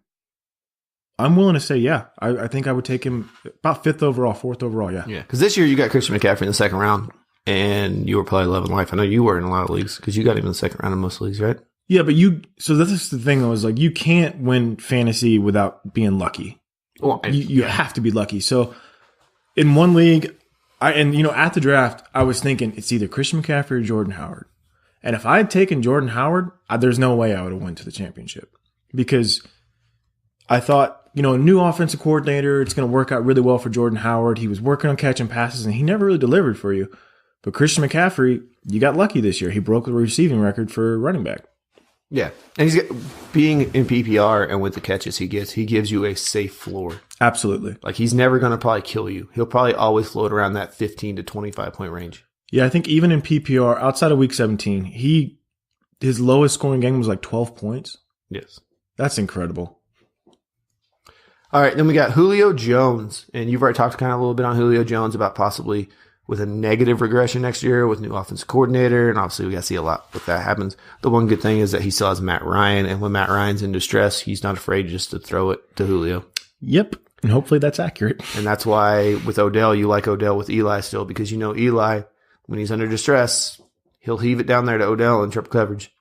willing to say, yeah. I think I would take him about 5th overall, 4th overall, yeah. Yeah, because this year you got Christian McCaffrey in the 2nd round, and you were probably loving life. I know you were in a lot of leagues because you got him in the 2nd round in most leagues, right? Yeah, but so this is the thing that was like, you can't win fantasy without being lucky. Well, you have to be lucky. So in one league, at the draft, I was thinking it's either Christian McCaffrey or Jordan Howard. And if I had taken Jordan Howard, there's no way I would have went to the championship because I thought, new offensive coordinator, it's going to work out really well for Jordan Howard. He was working on catching passes, and he never really delivered for you. But Christian McCaffrey, you got lucky this year. He broke the receiving record for running back. Yeah. And being in PPR and with the catches he gives you a safe floor. Absolutely. Like, he's never going to probably kill you. He'll probably always float around that 15 to 25 point range. Yeah, I think even in PPR, outside of week 17, his lowest scoring game was like 12 points. Yes. That's incredible. All right, then we got Julio Jones, and you've already talked kind of a little bit on Julio Jones about possibly with a negative regression next year with new offensive coordinator, and obviously we got to see a lot if that happens. The one good thing is that he still has Matt Ryan, and when Matt Ryan's in distress, he's not afraid just to throw it to Julio. Yep, and hopefully that's accurate. And that's why with Odell, you like Odell with Eli still, because you know Eli, when he's under distress, he'll heave it down there to Odell in triple coverage.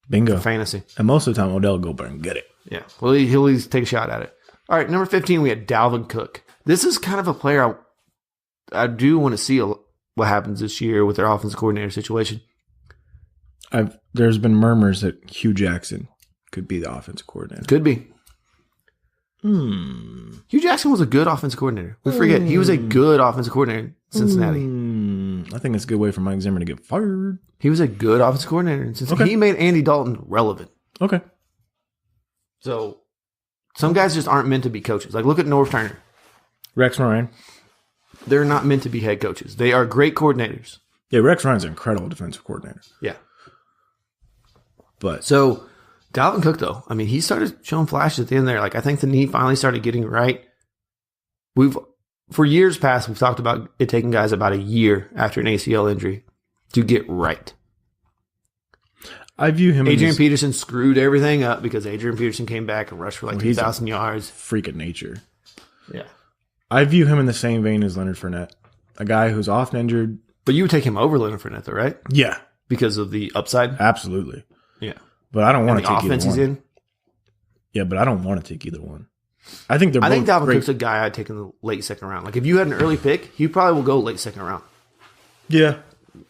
Bingo. For fantasy. And most of the time, Odell will go back and get it. Yeah, well, he'll at least take a shot at it. All right, number 15, we had Dalvin Cook. This is kind of a player I do want to see what happens this year with their offensive coordinator situation. There's been murmurs that Hugh Jackson could be the offensive coordinator. Could be. Hugh Jackson was a good offensive coordinator. We forget. He was a good offensive coordinator in Cincinnati. I think it's a good way for Mike Zimmer to get fired. He was a good offensive coordinator in Cincinnati. Okay. He made Andy Dalton relevant. Okay. So some guys just aren't meant to be coaches. Like, look at Norv Turner. Rex Ryan. They're not meant to be head coaches. They are great coordinators. Yeah, Rex Ryan's an incredible defensive coordinator. Yeah. But so Dalvin Cook, though, I mean, he started showing flashes at the end there. Like, I think the knee finally started getting right. For years past, we've talked about it taking guys about a year after an ACL injury to get right. I view him Adrian Peterson screwed everything up because Adrian Peterson came back and rushed for like 2,000 yards. Freak of nature. Yeah. I view him in the same vein as Leonard Fournette, a guy who's often injured. But you would take him over Leonard Fournette, though, right? Yeah. Because of the upside? Absolutely. Yeah. But I don't want to take offense either he's one. in? Yeah, but I don't want to take either one. I think Dalvin great. Cook's a guy I'd take in the late 2nd round. Like, if you had an early pick, he probably will go late 2nd round. Yeah.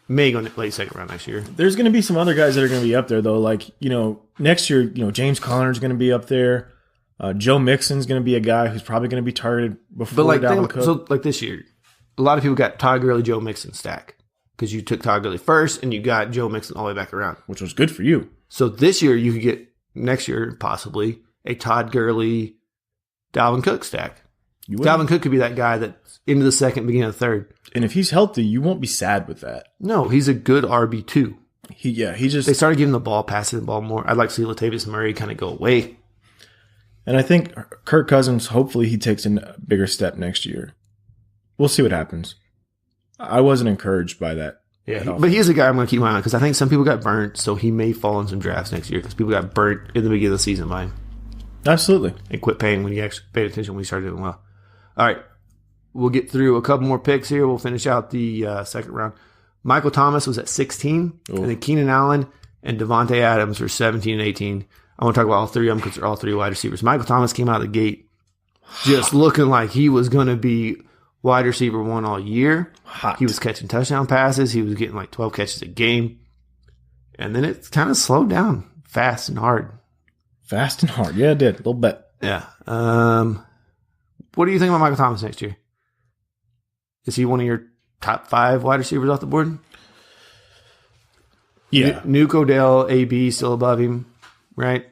May go late 2nd round next year. There's going to be some other guys that are going to be up there, though. Like, next year, James Conner's going to be up there. Joe Mixon's going to be a guy who's probably going to be targeted before Dalvin Cook. So, like this year, a lot of people got Todd Gurley, Joe Mixon stack because you took Todd Gurley first and you got Joe Mixon all the way back around. Which was good for you. So, this year, you could get, next year, possibly, a Todd Gurley, Dalvin Cook stack. Dalvin Cook could be that guy that's into the 2nd, beginning of the 3rd. And if he's healthy, you won't be sad with that. No, he's a good RB2. They started giving the ball, passing the ball more. I'd like to see Latavius Murray kind of go away. And I think Kirk Cousins, hopefully he takes a bigger step next year. We'll see what happens. I wasn't encouraged by that. Yeah, but he's a guy I'm going to keep my eye on because I think some people got burnt, so he may fall in some drafts next year because people got burnt in the beginning of the season by him. Absolutely. And quit paying when you actually paid attention when he started doing well. All right. We'll get through a couple more picks here. We'll finish out the 2nd round. Michael Thomas was at 16, and then Keenan Allen and Devontae Adams were 17 and 18. I want to talk about all three of them because they're all three wide receivers. Michael Thomas came out of the gate just looking like he was going to be wide receiver one all year. Hot. He was catching touchdown passes. He was getting like 12 catches a game. And then it kind of slowed down fast and hard. Fast and hard. Yeah, it did. A little bit. Yeah. What do you think about Michael Thomas next year? Is he one of your top 5 wide receivers off the board? Yeah. Nuke, Odell, AB still above him, right?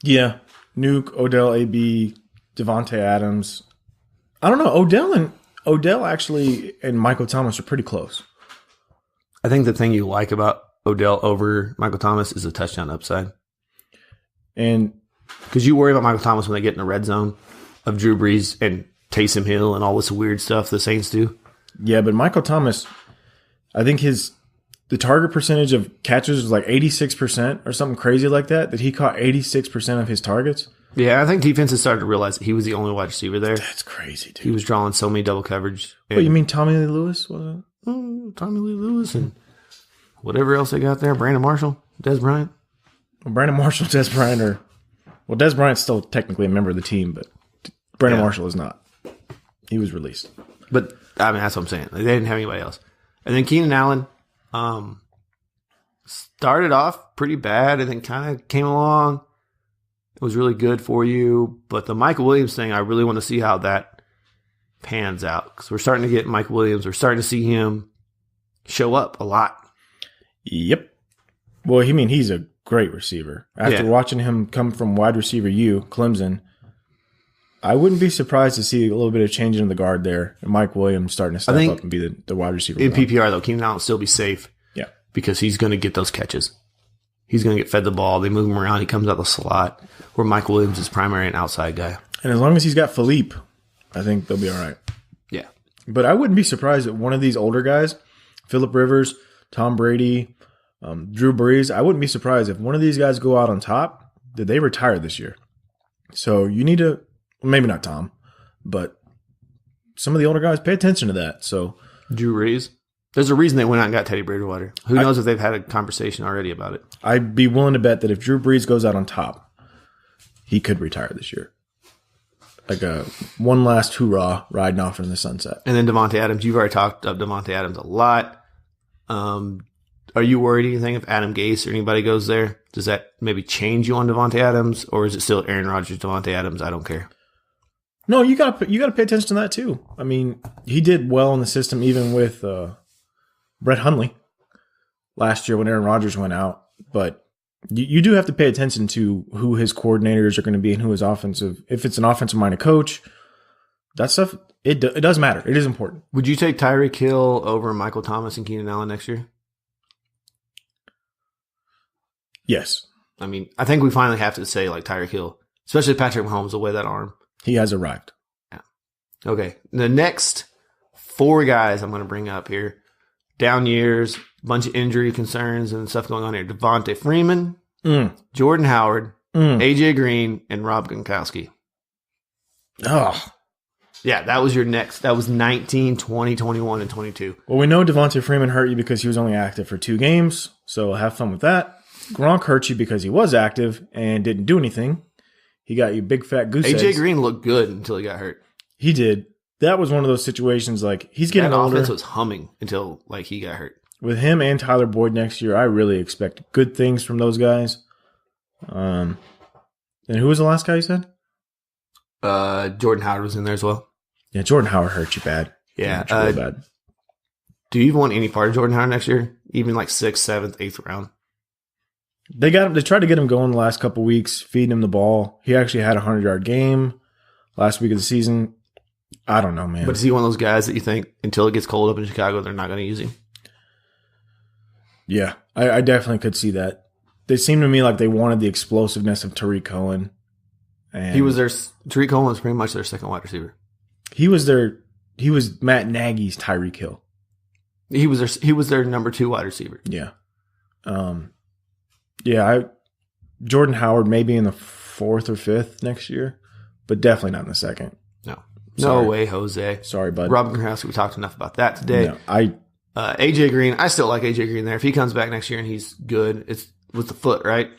Yeah. Nuke, Odell, AB, Devontae Adams. I don't know. Odell actually and Michael Thomas are pretty close. I think the thing you like about Odell over Michael Thomas is the touchdown upside. And because you worry about Michael Thomas when they get in the red zone of Drew Brees and Taysom Hill and all this weird stuff the Saints do. yeah, but Michael Thomas, I think the target percentage of catches was like 86% or something crazy like that he caught 86% of his targets. Yeah, I think defenses started to realize that he was the only wide receiver there. That's crazy, dude. He was drawing so many double coverage. What, you mean Tommy Lee Lewis? Was it? Tommy Lee Lewis and whatever else they got there. Brandon Marshall, Des Bryant. Well, Brandon Marshall, Des Bryant Des Bryant's still technically a member of the team, but Brandon Marshall is not. He was released. But, I mean, that's what I'm saying. They didn't have anybody else. And then Keenan Allen started off pretty bad and then kind of came along. It was really good for you. But the Michael Williams thing, I really want to see how that pans out. Because we're starting to get Mike Williams. We're starting to see him show up a lot. Yep. Well, he's a great receiver. After watching him come from wide receiver U, Clemson, I wouldn't be surprised to see a little bit of change in the guard there. And Mike Williams starting to step up and be the wide receiver. In PPR, though, Keenan Allen will still be safe. Yeah. Because he's going to get those catches. He's going to get fed the ball. They move him around. He comes out the slot. Where Mike Williams is primary and outside guy. And as long as he's got Philippe, I think they'll be all right. Yeah. But I wouldn't be surprised that one of these older guys, Phillip Rivers, Tom Brady, Drew Brees, I wouldn't be surprised if one of these guys go out on top, that they retire this year. So you need to, maybe not Tom, but some of the older guys, pay attention to that. So Drew Brees. There's a reason they went out and got Teddy Bridgewater. Who knows if they've had a conversation already about it. I'd be willing to bet that if Drew Brees goes out on top, he could retire this year. Like a one last hoorah riding off in the sunset. And then Devontae Adams. You've already talked up Devontae Adams a lot. Are you worried anything if Adam Gase or anybody goes there? Does that maybe change you on Devontae Adams? Or is it still Aaron Rodgers, Devontae Adams? I don't care. No, you gotta pay attention to that too. I mean, he did well in the system even with Brett Hundley last year when Aaron Rodgers went out. But you do have to pay attention to who his coordinators are going to be and who his offensive. If it's an offensive-minded coach, that stuff, it does matter. It is important. Would you take Tyreek Hill over Michael Thomas and Keenan Allen next year? Yes. I mean, I think we finally have to say like Tyreek Hill, especially Patrick Mahomes, the way that arm. He has arrived. Yeah. Okay. The next 4 guys I'm going to bring up here. Down years, bunch of injury concerns and stuff going on here. Devontae Freeman, Jordan Howard, AJ Green, and Rob Gronkowski. Oh. Yeah, that was your next. That was 19, 20, 21, and 22. Well, we know Devontae Freeman hurt you because he was only active for 2 games, so have fun with that. Gronk hurt you because he was active and didn't do anything. He got you big fat goose eggs. AJ Green looked good until he got hurt. He did. That was one of those situations like he's getting older. Offense was humming until like he got hurt. With him and Tyler Boyd next year, I really expect good things from those guys. And who was the last guy you said? Jordan Howard was in there as well. Yeah, Jordan Howard hurt you bad. Yeah, really bad. Do you even want any part of Jordan Howard next year? Even like 6th, 7th, 8th round? They got him. They tried to get him going the last couple weeks, feeding him the ball. He actually had a 100-yard game last week of the season. I don't know, man. But is he one of those guys that you think until it gets cold up in Chicago, they're not going to use him? Yeah, I definitely could see that. They seemed to me like they wanted the explosiveness of Tariq Cohen. And Tariq Cohen was pretty much their second wide receiver. He was Matt Nagy's Tyreek Hill. He was their number 2 wide receiver. Yeah. Jordan Howard maybe in the 4th or 5th next year, but definitely not in the 2nd. No way, Jose. Sorry, bud. Rob Gronkowski, we talked enough about that today. No, AJ Green, I still like AJ Green there. If he comes back next year and he's good, it's with the foot, right?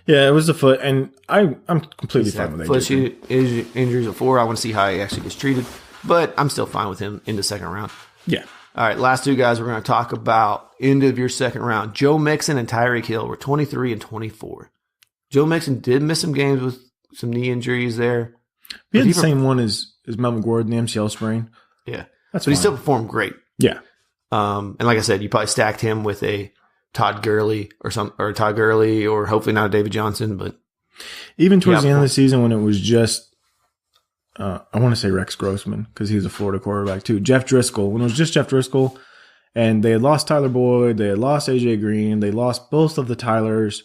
Yeah, it was the foot, and I'm completely fine with AJ foot Green. injuries before. I want to see how he actually gets treated. But I'm still fine with him in the second round. Yeah. All right, last two guys we're going to talk about end of your second round. Joe Mixon and Tyreek Hill were 23 and 24. Joe Mixon did miss some games with some knee injuries there. He had the same one as Melvin Gordon, the MCL sprain. Yeah. That's But he still performed great. Yeah. And like I said, you probably stacked him with a Todd Gurley or hopefully not a David Johnson, but even towards the end of the season when it was just I want to say Rex Grossman because he was a Florida quarterback too. Jeff Driscoll, when it was just Jeff Driscoll, and they had lost Tyler Boyd, they had lost AJ Green, they lost both of the Tylers.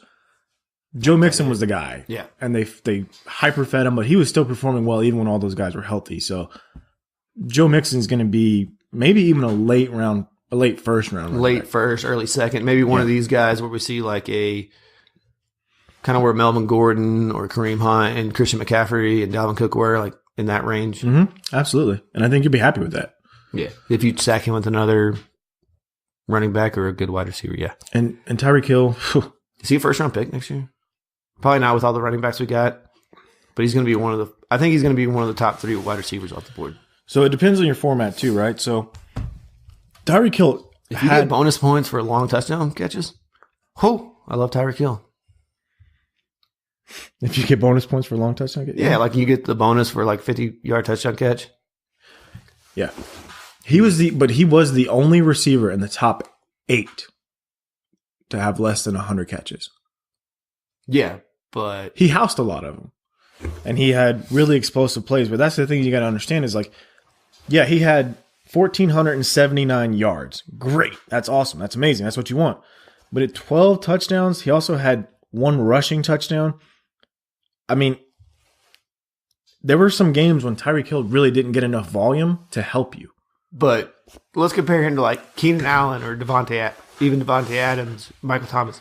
Joe Mixon was the guy. Yeah. And they hyperfed him, but he was still performing well even when all those guys were healthy. So Joe Mixon's going to be maybe even a late first round. Late first, early second. Maybe one of these guys where we see like a kind of where Melvin Gordon or Kareem Hunt and Christian McCaffrey and Dalvin Cook were, like in that range. Mm-hmm. Absolutely. And I think you'll be happy with that. Yeah. If you stack him with another running back or a good wide receiver, yeah. And Tyreek Hill. Is he a first round pick next year? Probably not with all the running backs we got, but he's going to be I think he's going to be one of the top 3 wide receivers off the board. So it depends on your format too, right? So Tyreek Hill if you get bonus points for long touchdown catches, I love Tyreek Hill. If you get bonus points for a long touchdown catch? Yeah, like you get the bonus for like 50-yard touchdown catch. Yeah. He was the only receiver in the top 8 to have less than 100 catches. Yeah, but he housed a lot of them. And he had really explosive plays. But that's the thing you got to understand is like, yeah, he had 1,479 yards. Great. That's awesome. That's amazing. That's what you want. But at 12 touchdowns, he also had 1 rushing touchdown. I mean, there were some games when Tyreek Hill really didn't get enough volume to help you. But let's compare him to like Keenan Allen or Devontae Adams, Michael Thomas.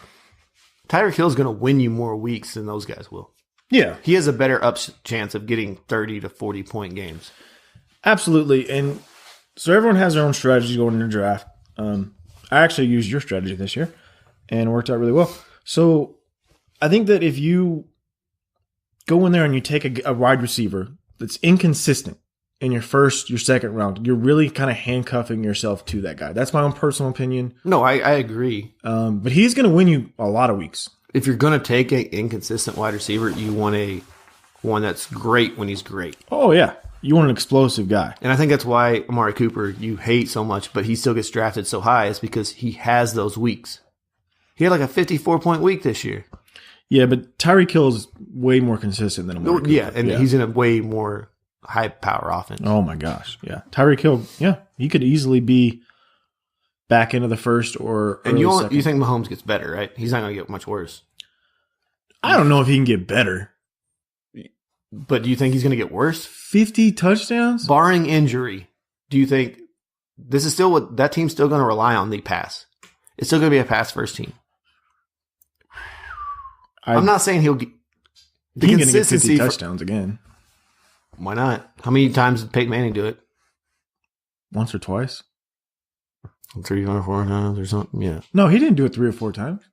Tyreek Hill is going to win you more weeks than those guys will. Yeah. He has a better chance of getting 30 to 40-point games. Absolutely. And so everyone has their own strategy going into the draft. I actually used your strategy this year, and it worked out really well. So I think that if you go in there and you take a wide receiver that's inconsistent in your second round, you're really kind of handcuffing yourself to that guy. That's my own personal opinion. No, I agree. But he's going to win you a lot of weeks. If you're going to take an inconsistent wide receiver, you want one that's great when he's great. Oh, yeah. You want an explosive guy. And I think that's why Amari Cooper you hate so much, but he still gets drafted so high is because he has those weeks. He had like a 54-point week this year. Yeah, but Tyreek Hill is way more consistent than Amari Cooper. Yeah, and he's in a way more high-power offense. Oh, my gosh. Yeah. Tyreek Hill, yeah, he could easily be back into the first or early second. You think Mahomes gets better, right? He's not going to get much worse. I don't know if he can get better. But do you think he's going to get worse? 50 touchdowns? Barring injury, do you think this is still what that team's still going to rely on the pass? It's still going to be a pass-first team. I'm not saying he'll get the consistency. He can get 50 touchdowns again. Why not? How many times did Peyton Manning do it? Once or twice? 3 or 4 times or something, yeah. No, he didn't do it 3 or 4 times.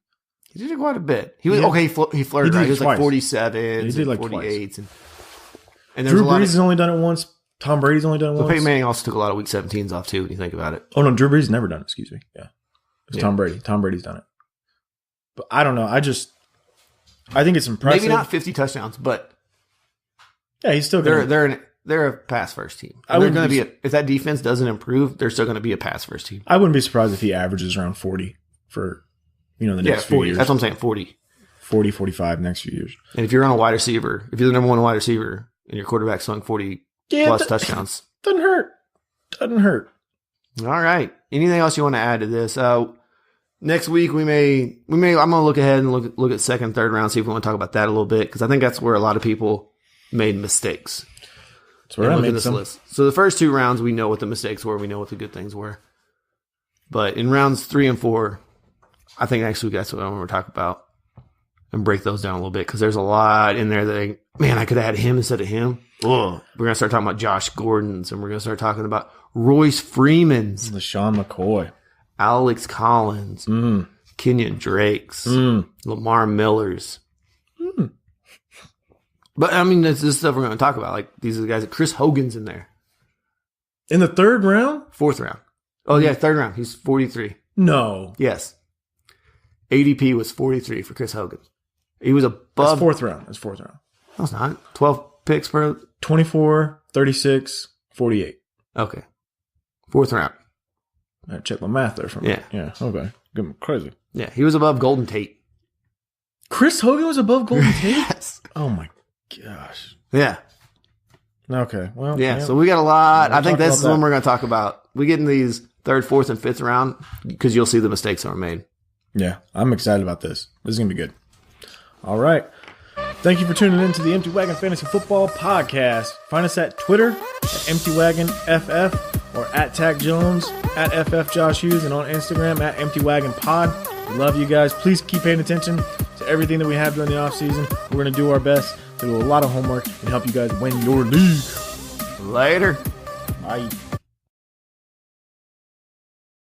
He did it quite a bit. He was okay. He flirted. He was like 47. He did like 48. And Drew Brees has only done it once. Tom Brady's only done it once. Peyton Manning also took a lot of week 17s off too. When you think about it. Oh no, Drew Brees never done it. Excuse me. Yeah, it's Tom Brady. Tom Brady's done it. But I don't know. I think it's impressive. Maybe not 50 touchdowns, but yeah, he's still gonna, they're a pass first team. They're going to be if that defense doesn't improve, they're still going to be a pass first team. I wouldn't be surprised if he averages around 40 for the next few 40. years. That's what I'm saying. 40, 45 next few years. And if you're on a wide receiver, if you're the number 1 wide receiver and your quarterback's throwing 40 plus touchdowns, doesn't hurt. All right. Anything else you want to add to this? Next week we may. I'm going to look ahead and look at second, third round. See if we want to talk about that a little bit because I think that's where a lot of people made mistakes. That's where I made this list. So the first 2 rounds we know what the mistakes were. We know what the good things were. But in rounds 3 and 4, I think next week that's what I want to talk about and break those down a little bit because there's a lot in there that I could add him instead of him. Ugh. We're going to start talking about Josh Gordon's and we're going to start talking about Royce Freeman's, LaShawn McCoy, Alex Collins, Kenyon Drake's, Lamar Miller's. But I mean, this is stuff we're going to talk about. Like these are the guys that Chris Hogan's in there. In the third round? Fourth round. Oh, yeah, third round. He's 43. No. Yes. ADP was 43 for Chris Hogan. He was above. That's fourth round. No, it's not. 12 picks per. 24, 36, 48. Okay. Fourth round. I check my math there for me. Yeah. Okay. Good. Crazy. Yeah, he was above Golden Tate. Chris Hogan was above Golden Tate? Yes. Oh, my gosh. Yeah. Okay. Well, Yeah, so we got a lot. We'll I think talk this is about when that. we're going to talk about. We get in these third, fourth, and fifth round because you'll see the mistakes that were made. Yeah, I'm excited about this. This is going to be good. All right. Thank you for tuning in to the Empty Wagon Fantasy Football Podcast. Find us at Twitter at EmptyWagonFF or at Tack Jones, at FFJoshHughes, and on Instagram at EmptyWagonPod. We love you guys. Please keep paying attention to everything that we have during the offseason. We're going to do our best to do a lot of homework and help you guys win your league. Later. Bye.